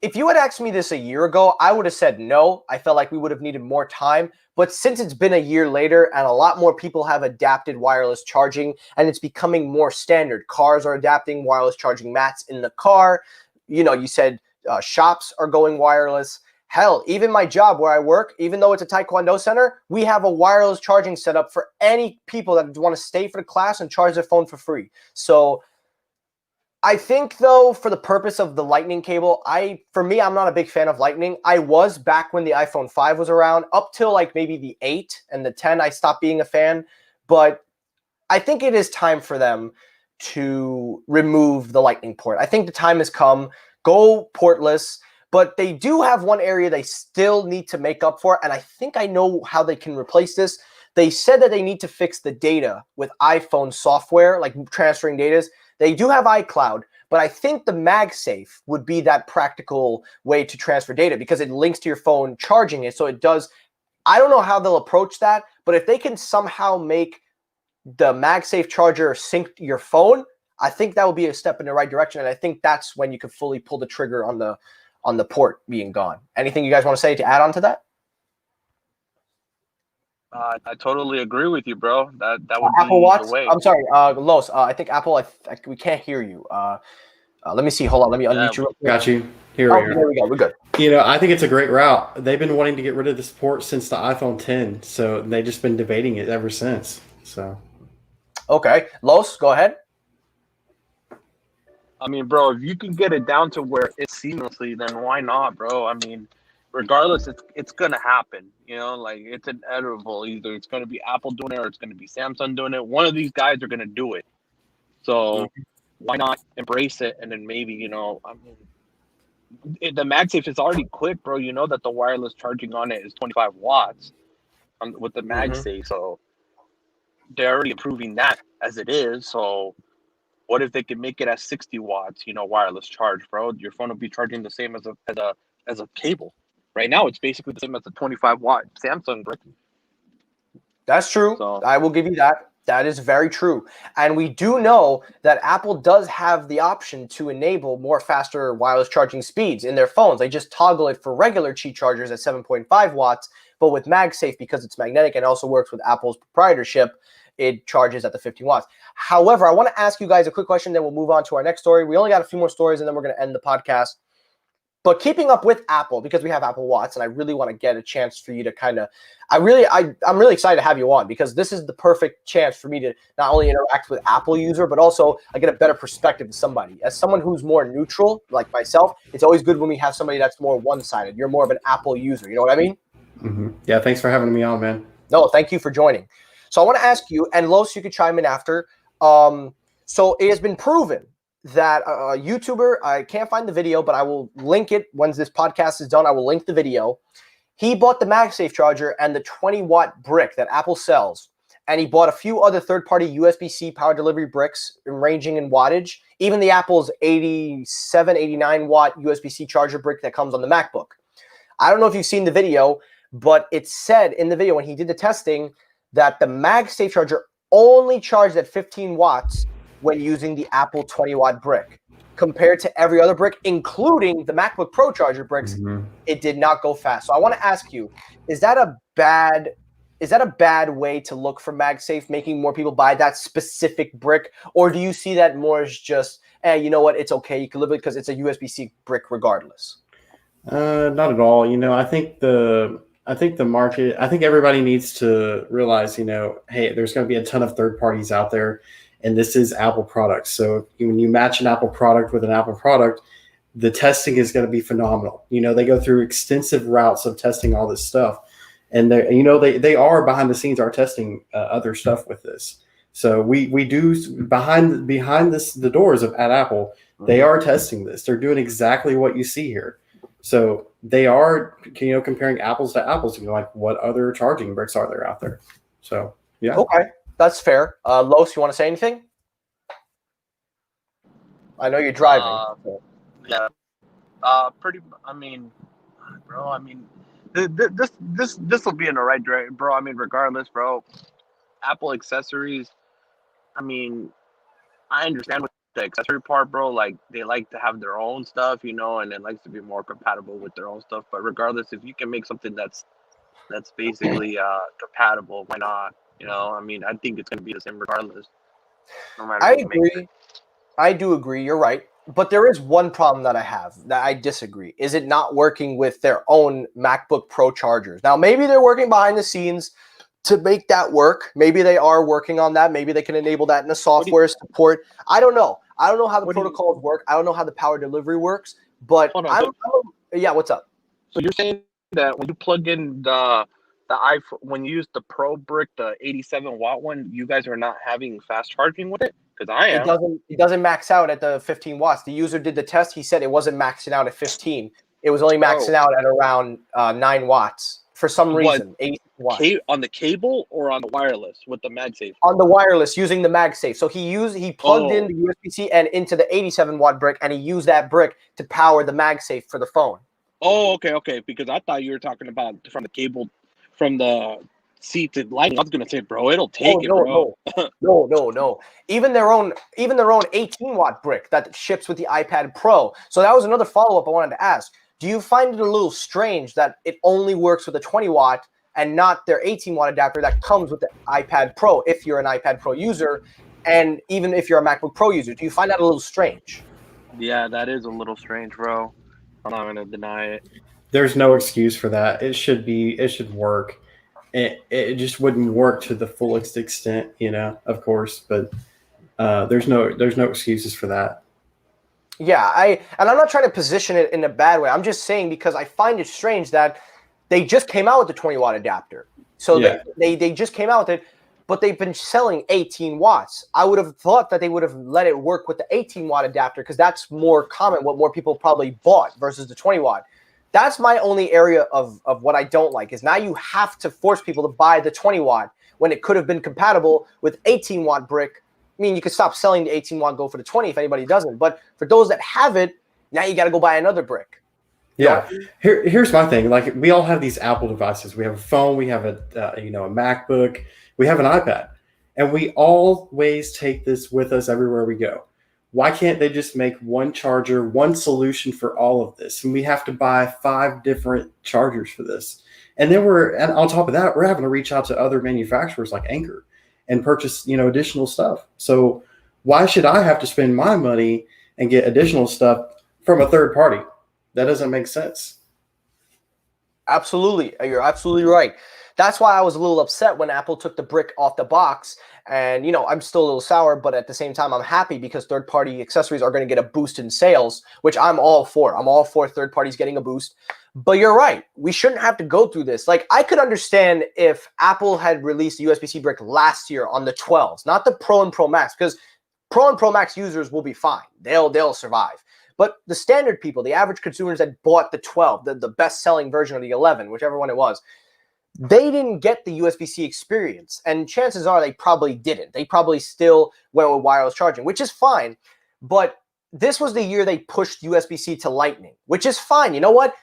If you had asked me this a year ago, I would have said no. I felt like we would have needed more time. But since it's been a year later and a lot more people have adapted wireless charging and it's becoming more standard, cars are adapting wireless charging mats in the car. You said shops are going wireless. Hell, even my job where I work, even though it's a Taekwondo center, we have a wireless charging setup for any people that want to stay for the class and charge their phone for free. So I think, though, for the purpose of the Lightning cable, for me, I'm not a big fan of Lightning. I was back when the iPhone 5 was around, up till like maybe the 8 and the 10, I stopped being a fan. But I think it is time for them to remove the Lightning port. I think the time has come. Go portless. But they do have one area they still need to make up for, and I think I know how they can replace this. They said that they need to fix the data with iPhone software, like transferring data. They do have iCloud, but I think the MagSafe would be that practical way to transfer data because it links to your phone charging it. So it does. I don't know how they'll approach that, but if they can somehow make the MagSafe charger sync to your phone, I think that would be a step in the right direction. And I think that's when you could fully pull the trigger on the port being gone. Anything you guys want to say to add on to that? I totally agree with you, bro. That would Apple be Watch. the way. I'm sorry, Los. I think Apple. We can't hear you. Let me see. Hold on. Let me unmute you. Got you. Here we There we go. We're good. I think it's a great route. They've been wanting to get rid of this port since the iPhone 10, so they've just been debating it ever since. So, okay, Los, go ahead. I mean, bro, if you can get it down to where it's seamlessly, then why not, bro? I mean, regardless, it's gonna happen. Like it's inevitable. Either it's gonna be Apple doing it or it's gonna be Samsung doing it. One of these guys are gonna do it. So why not embrace it? And then maybe I mean, the MagSafe is already quick, bro. You know that the wireless charging on it is 25 watts with the MagSafe. So they're already improving that as it is. So what if they could make it at 60 watts? Wireless charge, bro. Your phone will be charging the same as a cable. Right now, it's basically the same as a 25-watt Samsung brick. That's true. So, I will give you that. That is very true. And we do know that Apple does have the option to enable more faster wireless charging speeds in their phones. They just toggle it for regular Qi chargers at 7.5 watts, but with MagSafe, because it's magnetic and also works with Apple's proprietorship, it charges at the 15 watts. However, I want to ask you guys a quick question, then we'll move on to our next story. We only got a few more stories, and then we're going to end the podcast. But keeping up with Apple, because we have Apple Watch, and I really want to get a chance for you to kind of, I'm really excited to have you on, because this is the perfect chance for me to not only interact with Apple user, but also I get a better perspective of somebody. As someone who's more neutral, like myself, it's always good when we have somebody that's more one-sided. You're more of an Apple user. You know what I mean? Mm-hmm. Yeah, thanks for having me on, man. No, thank you for joining. So I want to ask you, and Los, you could chime in after. So it has been proven that a YouTuber, I can't find the video, but I will link it once this podcast is done. I will link the video. He bought the MagSafe charger and the 20-watt brick that Apple sells, and he bought a few other third-party USB-C power delivery bricks ranging in wattage, even the Apple's 87, 89-watt USB-C charger brick that comes on the MacBook. I don't know if you've seen the video, but it said in the video when he did the testing that the MagSafe charger only charged at 15 watts when using the Apple 20-watt brick. Compared to every other brick, including the MacBook Pro charger bricks, it did not go fast. So I want to ask you, is that a bad way to look for MagSafe, making more people buy that specific brick? Or do you see that more as just, you know what, it's okay, you can live with it because it's a USB-C brick regardless? Not at all. I think the market, I think everybody needs to realize, hey, there's going to be a ton of third parties out there, and this is Apple products. So when you match an Apple product with an Apple product, the testing is going to be phenomenal. They go through extensive routes of testing all this stuff, and they are behind the scenes are testing other stuff with this. So we do behind the doors at Apple, they are testing this. They're doing exactly what you see here. So they are, comparing apples to apples, like what other charging bricks are there out there? So, yeah. Okay, that's fair. Los, you want to say anything? I know you're driving. Yeah. Bro, this will be in the right direction, bro. Regardless, bro, Apple accessories, I understand with the accessory part, bro. Like, they like to have their own stuff, and it likes to be more compatible with their own stuff. But regardless, if you can make something that's basically compatible, why not? I think it's going to be the same regardless. No matter I agree. I do agree. You're right. But there is one problem that I have that I disagree. Is it not working with their own MacBook Pro chargers? Now, maybe they're working behind the scenes to make that work. Maybe they are working on that. Maybe they can enable that in the software support. I don't know. I don't know how the protocols work. I don't know how the power delivery works. But yeah, what's up? So you're saying that when you plug in the iPhone, when you use the Pro brick, the 87-watt one, you guys are not having fast charging with it? Because I am. It doesn't max out at the 15 watts. The user did the test. He said it wasn't maxing out at 15. It was only maxing out at around 9 watts for some reason. 8 watts. On the cable or on the wireless with the MagSafe? On the wireless, using the MagSafe. So he plugged in the USB-C and into the 87-watt brick, and he used that brick to power the MagSafe for the phone. Oh, okay. Because I thought you were talking about from the cable, from the seat to lighting. I was gonna say, bro, it'll take bro. No. Even their own 18-watt brick that ships with the iPad Pro. So that was another follow-up I wanted to ask. Do you find it a little strange that it only works with a 20-watt and not their 18-watt adapter that comes with the iPad Pro if you're an iPad Pro user, and even if you're a MacBook Pro user? Do you find that a little strange? Yeah, that is a little strange, bro. I'm not gonna deny it. There's no excuse for that. It should work. It just wouldn't work to the fullest extent, of course, but there's no excuses for that. Yeah, I'm not trying to position it in a bad way. I'm just saying because I find it strange that they just came out with the 20-watt adapter. So yeah. they just came out with it, but they've been selling 18 watts. I would have thought that they would have let it work with the 18-watt adapter because that's more common, what more people probably bought versus the 20-watt. That's my only area of what I don't like is now you have to force people to buy the 20-watt when it could have been compatible with 18-watt brick. I mean, you could stop selling the 18-watt, go for the 20 if anybody doesn't. But for those that have it, now you got to go buy another brick. Yeah. Here's my thing. Like, we all have these Apple devices. We have a phone. We have a MacBook. We have an iPad. And we always take this with us everywhere we go. Why can't they just make one charger, one solution for all of this? And we have to buy 5 different chargers for this. And then and on top of that, we're having to reach out to other manufacturers like Anchor and purchase, additional stuff. So why should I have to spend my money and get additional stuff from a third party? That doesn't make sense. Absolutely. You're absolutely right. That's why I was a little upset when Apple took the brick off the box. And, I'm still a little sour, but at the same time, I'm happy because third-party accessories are going to get a boost in sales, which I'm all for. I'm all for third parties getting a boost. But you're right. We shouldn't have to go through this. Like, I could understand if Apple had released the USB-C brick last year on the 12s, not the Pro and Pro Max, because Pro and Pro Max users will be fine. They'll survive. But the standard people, the average consumers that bought the 12, the best-selling version of the 11, whichever one it was, they didn't get the USB-C experience. And chances are they probably didn't. They probably still went with wireless charging, which is fine. But this was the year they pushed USB-C to Lightning, which is fine. You know what?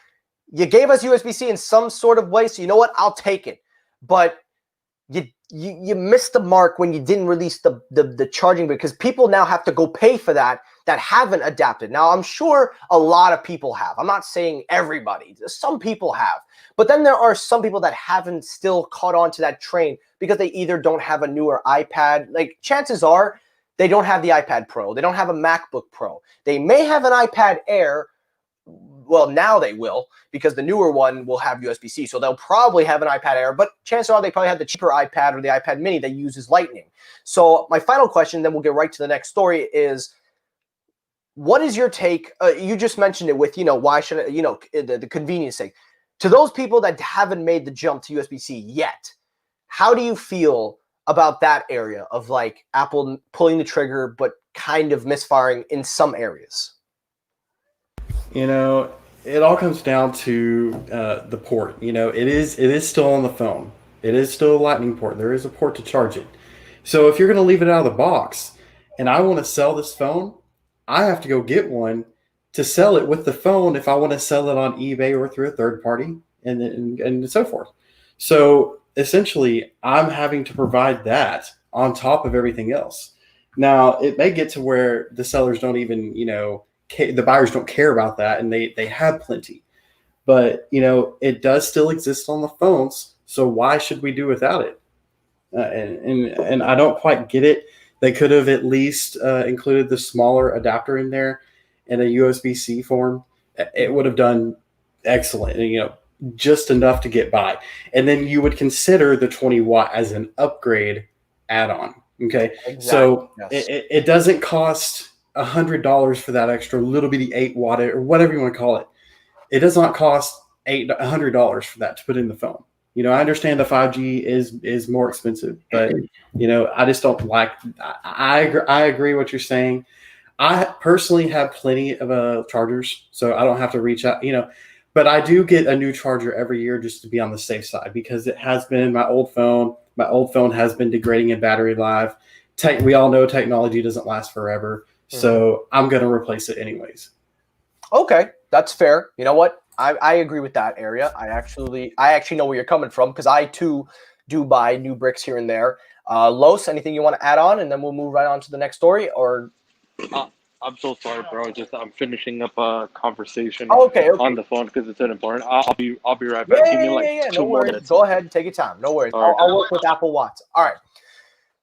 You gave us USB-C in some sort of way, so you know what? I'll take it. But you missed the mark when you didn't release the charging, because people now have to go pay for that haven't adapted. Now, I'm sure a lot of people have. I'm not saying everybody. Some people have. But then there are some people that haven't still caught on to that train because they either don't have a newer iPad. Like, chances are they don't have the iPad Pro. They don't have a MacBook Pro. They may have an iPad Air. Well, now they will, because the newer one will have USB-C. So they'll probably have an iPad Air, but chances are they probably have the cheaper iPad or the iPad mini that uses Lightning. So my final question, then we'll get right to the next story, is what is your take? You just mentioned it with, why should I, the convenience sake. To those people that haven't made the jump to USB-C yet, how do you feel about that area of like Apple pulling the trigger, but kind of misfiring in some areas? It all comes down to the port. It is still on the phone. It is still a Lightning port. There is a port to charge it. So if you're going to leave it out of the box, and I want to sell this phone, I have to go get one to sell it with the phone if I want to sell it on eBay or through a third party, and so forth. So essentially, I'm having to provide that on top of everything else. Now, it may get to where the sellers don't even, the buyers don't care about that, and they have plenty. But, it does still exist on the phones, so why should we do without it? And I don't quite get it. They could have at least included the smaller adapter in there in a USB-C form. It would have done excellent, just enough to get by. And then you would consider the 20 watt as an upgrade add-on. Okay. Exactly. So yes. It doesn't cost $100 for that extra little bitty 8 watt or whatever you want to call it. It does not cost $100 for that to put in the phone. I understand the 5G is more expensive, but I just don't like. I agree what you're saying. I personally have plenty of chargers, so I don't have to reach out. But I do get a new charger every year just to be on the safe side, because it has been my old phone. My old phone has been degrading in battery life. We all know technology doesn't last forever, so I'm going to replace it anyways. Okay, that's fair. You know what? I agree with that area. I actually know where you're coming from, because I too do buy new bricks here and there. Los, anything you want to add on, and then we'll move right on to the next story? Or I'm so sorry, bro. I'm finishing up a conversation okay. on the phone because it's important. I'll be right back. Give me like 2 more minutes. Go ahead, take your time. No worries. I'll work with Apple Watch. All right.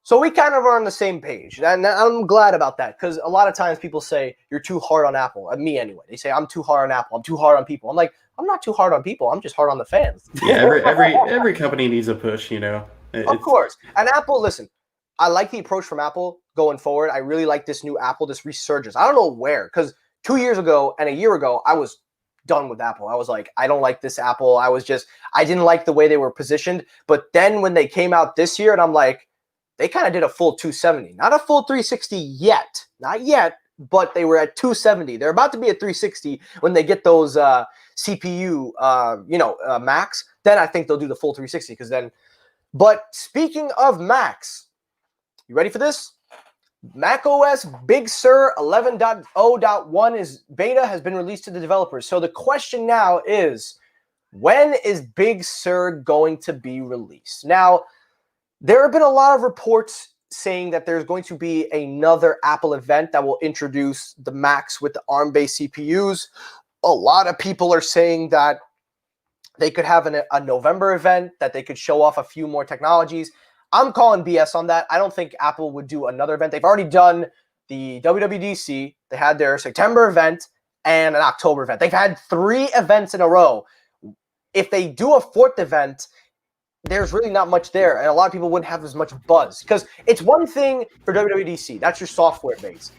So we kind of are on the same page, and I'm glad about that, because a lot of times people say you're too hard on Apple. Me anyway. They say I'm too hard on Apple. I'm too hard on people. I'm like, I'm not too hard on people. I'm just hard on the fans. Yeah, every company needs a push, Of course. And Apple, listen, I like the approach from Apple going forward. I really like this new Apple, this resurgence. I don't know where, because 2 years ago and a year ago, I was done with Apple. I was like, I don't like this Apple. I didn't like the way they were positioned. But then when they came out this year, and I'm like, they kind of did a full 270, not a full 360 yet, not yet, but they were at 270. They're about to be at 360 when they get those CPU, Macs. Then I think they'll do the full 360, because then. But speaking of Macs, you ready for this? macOS Big Sur 11.0.1 beta has been released to the developers. So the question now is, when is Big Sur going to be released? Now, there have been a lot of reports saying that there's going to be another Apple event that will introduce the Macs with the ARM-based CPUs. A lot of people are saying that they could have a November event, that they could show off a few more technologies. I'm calling BS on that. I don't think Apple would do another event. They've already done the WWDC. They had their September event and an October event. They've had 3 events in a row. If they do a 4th event, there's really not much there, and a lot of people wouldn't have as much buzz, because it's one thing for WWDC. That's your software base.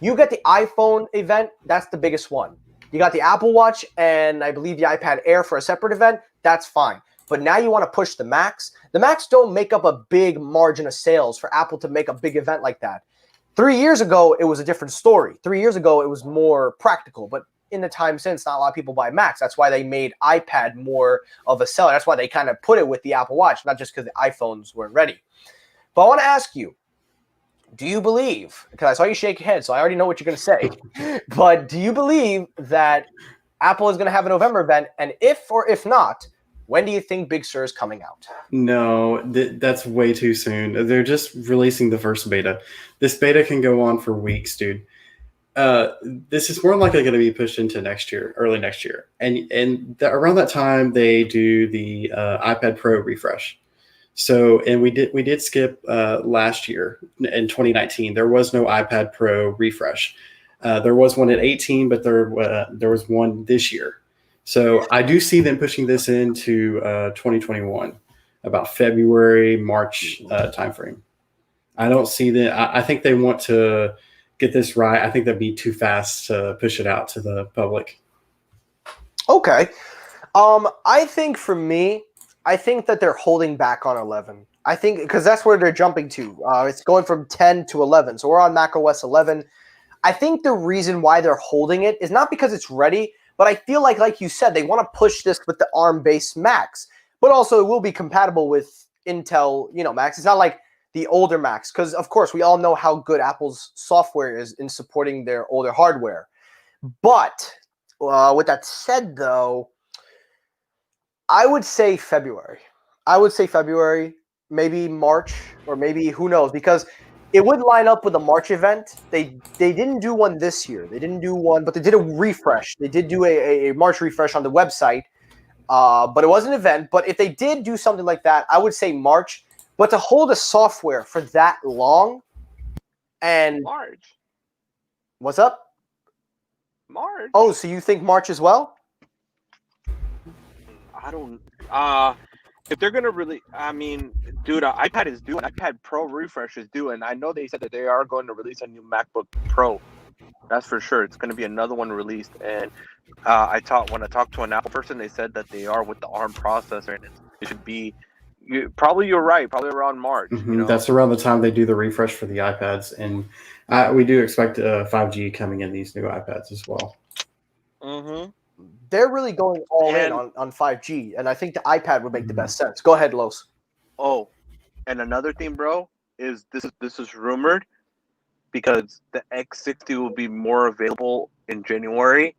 You get the iPhone event. That's the biggest one. You got the Apple Watch and I believe the iPad Air for a separate event. That's fine. But now you want to push the Macs. The Macs don't make up a big margin of sales for Apple to make a big event like that. 3 years ago, it was a different story. 3 years ago, it was more practical. But in the time since, not a lot of people buy Macs. That's why they made iPad more of a seller. That's why they kind of put it with the Apple Watch, not just because the iPhones weren't ready. But I want to ask you, do you believe, because I saw you shake your head, so I already know what you're going to say, but do you believe that Apple is going to have a November event? And if or if not, when do you think Big Sur is coming out? No, that's way too soon. They're just releasing the first beta. This beta can go on for weeks, dude. This is more likely going to be pushed into next year, early next year, and around that time they do the iPad Pro refresh. So, and we did skip last year in 2019. There was no iPad Pro refresh. There was one at 18, but there was one this year. So I do see them pushing this into 2021, about February, March timeframe. I don't see that. I think they want to get this right. I think that'd be too fast to push it out to the public. Okay. I think for me, I think that they're holding back on 11. I think because that's where they're jumping to. It's going from 10 to 11. So we're on macOS 11. I think the reason why they're holding it is not because it's ready, but I feel like you said, they want to push this with the ARM-based Macs, but also it will be compatible with Intel, Macs. It's not like the older Macs, because of course we all know how good Apple's software is in supporting their older hardware. But with that said, though, I would say February. Maybe March, or maybe who knows, because it would line up with a March event. They didn't do one this year. They didn't do one, but they did a refresh. They did do a March refresh on the website, but it was an event. But if they did do something like that, I would say March. But to hold a software for that long, and March. What's up? March. Oh, so you think March as well? I don't. If they're gonna really, I mean, dude, iPad is due. An iPad Pro refresh is due, and I know they said that they are going to release a new MacBook Pro. That's for sure. It's going to be another one released. And when I talked to an Apple person, they said that they are with the ARM processor, and it should be. You're right. Probably around March. Mm-hmm. That's around the time they do the refresh for the iPads, and we do expect 5G coming in these new iPads as well. Mm-hmm. They're really going all in on 5G, and I think the iPad would make the best sense. Go ahead, Los. Oh, and another thing, bro, is this is rumored because the X60 will be more available in January,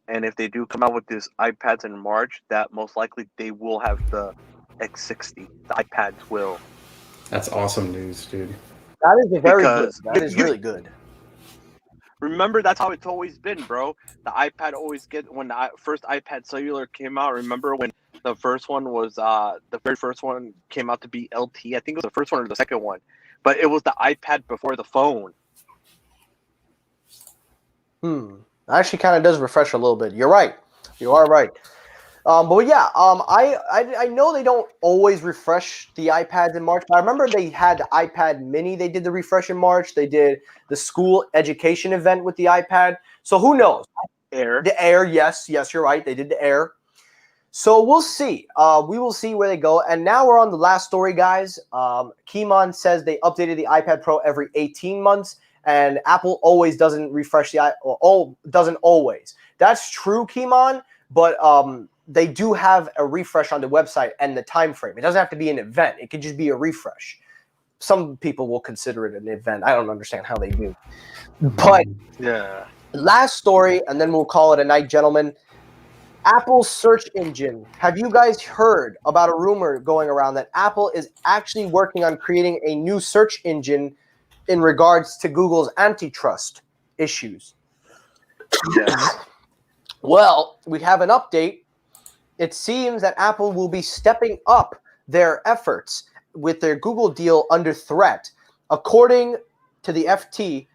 and if they do come out with this iPads in March, that most likely they will have the X60. The iPads will. That's awesome news, dude. That is very good. That is really good. Remember, that's how it's always been, bro. The iPad always when the first iPad cellular came out. Remember when the first one was the very first one came out to be LT? I think it was the first one or the second one, but it was the iPad before the phone. Actually, kind of does refresh a little bit. You're right. You are right. But yeah, I know they don't always refresh the iPads in March, but I remember they had the iPad Mini. They did the refresh in March. They did the school education event with the iPad. So who knows? Air. The Air, yes, you're right. They did the Air. So we'll see. We will see where they go. And now we're on the last story, guys. Keymon says they updated the iPad Pro every 18 months, and Apple always doesn't refresh doesn't always. That's true, Keymon, but they do have a refresh on the website and the time frame. It doesn't have to be an event. It could just be a refresh. Some people will consider it an event. I don't understand how they do. But yeah. Last story, and then we'll call it a night, gentlemen. Apple's search engine. Have you guys heard about a rumor going around that Apple is actually working on creating a new search engine in regards to Google's antitrust issues? Yes. Well, we have an update. It seems that Apple will be stepping up their efforts with their Google deal under threat. According to the FT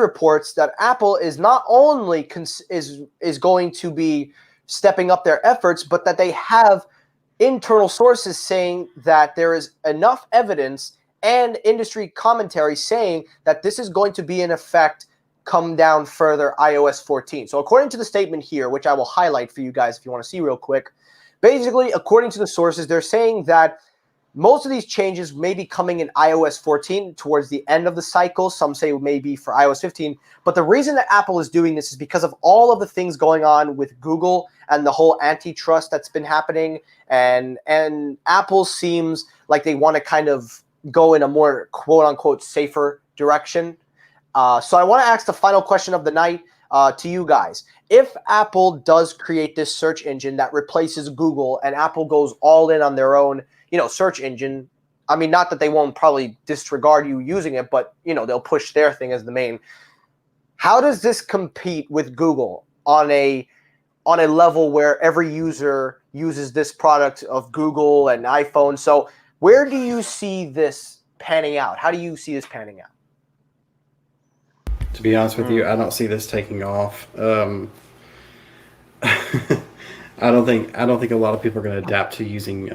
reports that Apple is not only is going to be stepping up their efforts, but that they have internal sources saying that there is enough evidence and industry commentary saying that this is going to be in effect come down further iOS 14. So according to the statement here, which I will highlight for you guys if you want to see real quick, basically, according to the sources, they're saying that Most of these changes may be coming in iOS 14 towards the end of the cycle. Some say maybe for iOS 15. But the reason that Apple is doing this is because of all of the things going on with Google and the whole antitrust that's been happening. And Apple seems like they want to kind of go in a more quote-unquote safer direction. So I want to ask the final question of the night to you guys. If Apple does create this search engine that replaces Google and Apple goes all in on their own, search engine, I mean, not that they won't probably disregard you using it, but, they'll push their thing as the main. How does this compete with Google on a level where every user uses this product of Google and iPhone? So where do you see this panning out? How do you see this panning out? To be honest with you, I don't see this taking off. I don't think a lot of people are going to adapt to using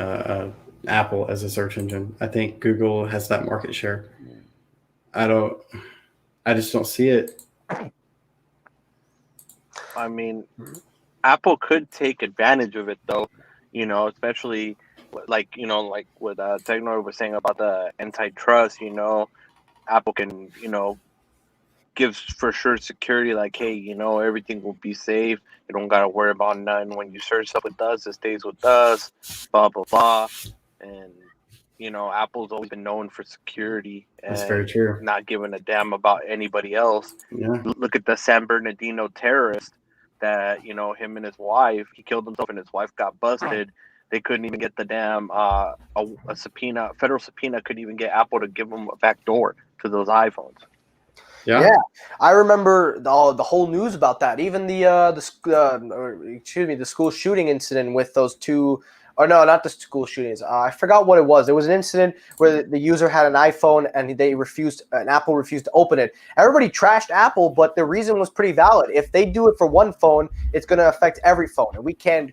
Apple as a search engine. I think Google has that market share. I just don't see it. I mean, Apple could take advantage of it, though. Especially like what Technoid was saying about the antitrust. Apple can gives for sure security, like, hey, everything will be safe. You don't gotta worry about nothing. When you search stuff with us, it stays with us, blah blah blah. And Apple's always been known for security and That's very true. not giving a damn about anybody else. Yeah. Look at the San Bernardino terrorist that him and his wife, he killed himself and his wife got busted. They couldn't even get the damn a subpoena, federal subpoena couldn't even get Apple to give them a back door to those iPhones. Yeah, I remember the whole news about that. Even the school shooting incident with those two, or no, not the school shootings. I forgot what it was. There was an incident where the user had an iPhone and Apple refused to open it. Everybody trashed Apple, but the reason was pretty valid. If they do it for one phone, it's going to affect every phone, and we can't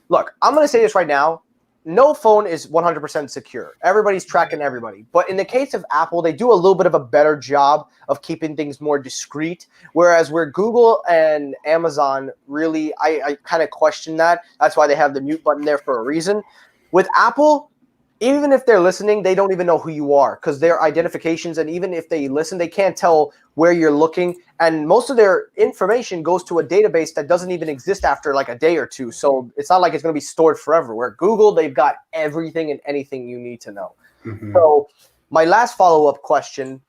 look. I'm going to say this right now. No phone is 100% secure. Everybody's tracking everybody. But in the case of Apple, they do a little bit of a better job of keeping things more discreet. Whereas where Google and Amazon really, I kind of question that. That's why they have the mute button there for a reason. With Apple, even if they're listening, they don't even know who you are because their identifications, and even if they listen, they can't tell where you're looking. And most of their information goes to a database that doesn't even exist after like a day or two. So it's not like it's going to be stored forever. Where Google, they've got everything and anything you need to know. Mm-hmm. So my last follow-up question,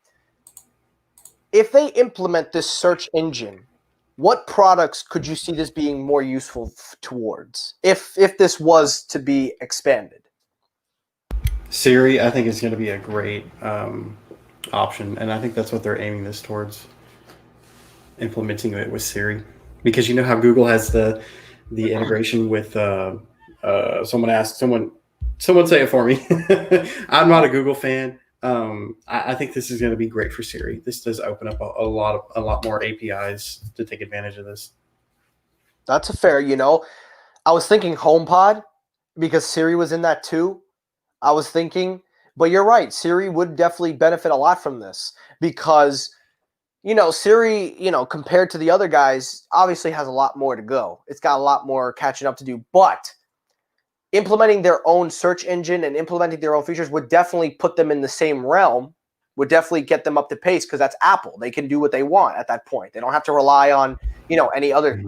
if they implement this search engine, what products could you see this being more useful towards if this was to be expanded? Siri, I think, is going to be a great option, and I think that's what they're aiming this towards, implementing it with Siri. Because you know how Google has the integration with someone say it for me. I'm not a Google fan. I think this is going to be great for Siri. This does open up a lot more APIs to take advantage of this. That's a fair. I was thinking HomePod because Siri was in that too. I was thinking, but you're right. Siri would definitely benefit a lot from this because, Siri, compared to the other guys, obviously has a lot more to go. It's got a lot more catching up to do, but implementing their own search engine and implementing their own features would definitely put them in the same realm, would definitely get them up to pace because that's Apple. They can do what they want at that point. They don't have to rely on, any other,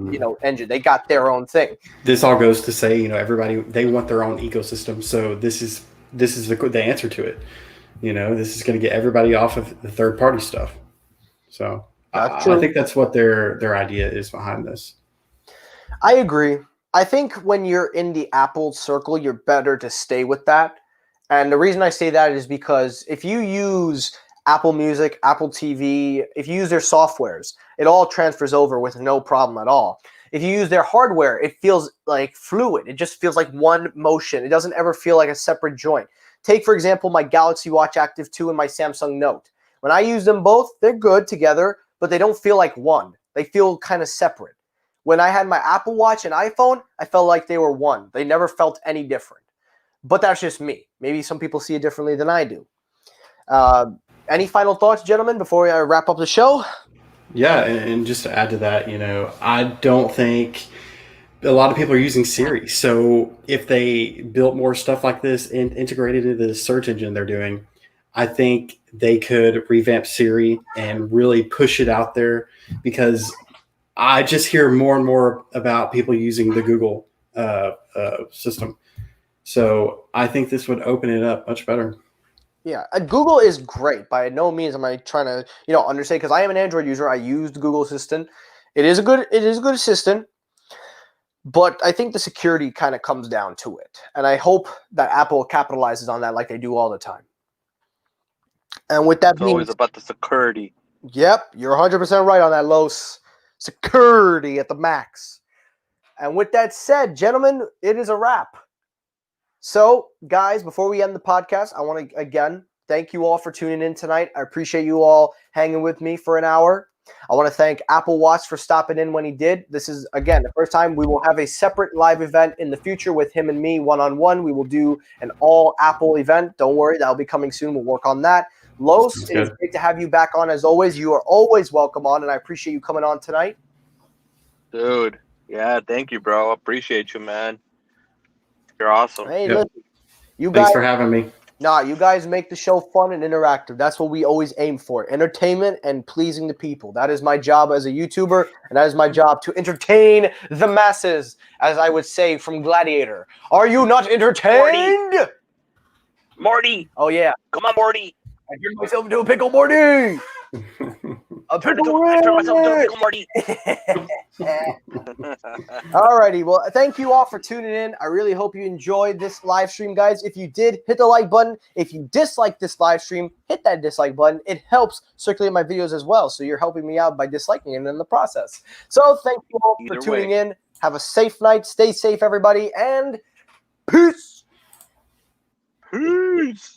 engine. They got their own thing. This all goes to say, everybody, they want their own ecosystem. So this is the answer to it. This is going to get everybody off of the third party stuff. So I think that's what their idea is behind this. I agree. I think when you're in the Apple circle, you're better to stay with that. And the reason I say that is because if you use Apple Music, Apple TV, if you use their softwares, it all transfers over with no problem at all. If you use their hardware, it feels like fluid. It just feels like one motion. It doesn't ever feel like a separate joint. Take, for example, my Galaxy Watch Active 2 and my Samsung Note. When I use them both, they're good together, but they don't feel like one. They feel kind of separate. When I had my Apple Watch and iPhone, I felt like they were one. They never felt any different. But that's just me. Maybe some people see it differently than I do. Any final thoughts, gentlemen, before I wrap up the show? Yeah, and just to add to that, I don't think a lot of people are using Siri. So if they built more stuff like this and integrated into the search engine they're doing, I think they could revamp Siri and really push it out there, because I just hear more and more about people using the Google system. So I think this would open it up much better. Yeah, Google is great. By no means am I trying to, understate, because I am an Android user. I use the Google Assistant. It is a good assistant, but I think the security kind of comes down to it, and I hope that Apple capitalizes on that like they do all the time. And with that It's being, always about the security. yep, you're 100% right on that, Los. Security at the max. And with that said, gentlemen, it is a wrap. So, guys, before we end the podcast, I want to, again, thank you all for tuning in tonight. I appreciate you all hanging with me for an hour. I want to thank Apple Watts for stopping in when he did. This is, again, the first time. We will have a separate live event in the future with him and me one-on-one. We will do an all-Apple event. Don't worry, that'll be coming soon. We'll work on that. Los, it is great to have you back on as always. You are always welcome on, and I appreciate you coming on tonight. Dude, yeah, thank you, bro. Appreciate you, man. You're awesome. Hey, Yep. listen, you Thanks guys, for having me. you guys make the show fun and interactive. That's what we always aim for. Entertainment and pleasing the people. That is my job as a YouTuber, and that is my job to entertain the masses, as I would say from Gladiator. Are you not entertained? Morty! Oh, yeah. Come on, Morty! I turned myself into a pickle, Morty! A pickle, I turned myself into a pickle, Morty! Alrighty, well, thank you all for tuning in. I really hope you enjoyed this live stream, guys. If you did, hit the like button. If you dislike this live stream, hit that dislike button. It helps circulate my videos as well, so you're helping me out by disliking it in the process. So thank you all for tuning in. Have a safe night. Stay safe, everybody, and peace. Peace!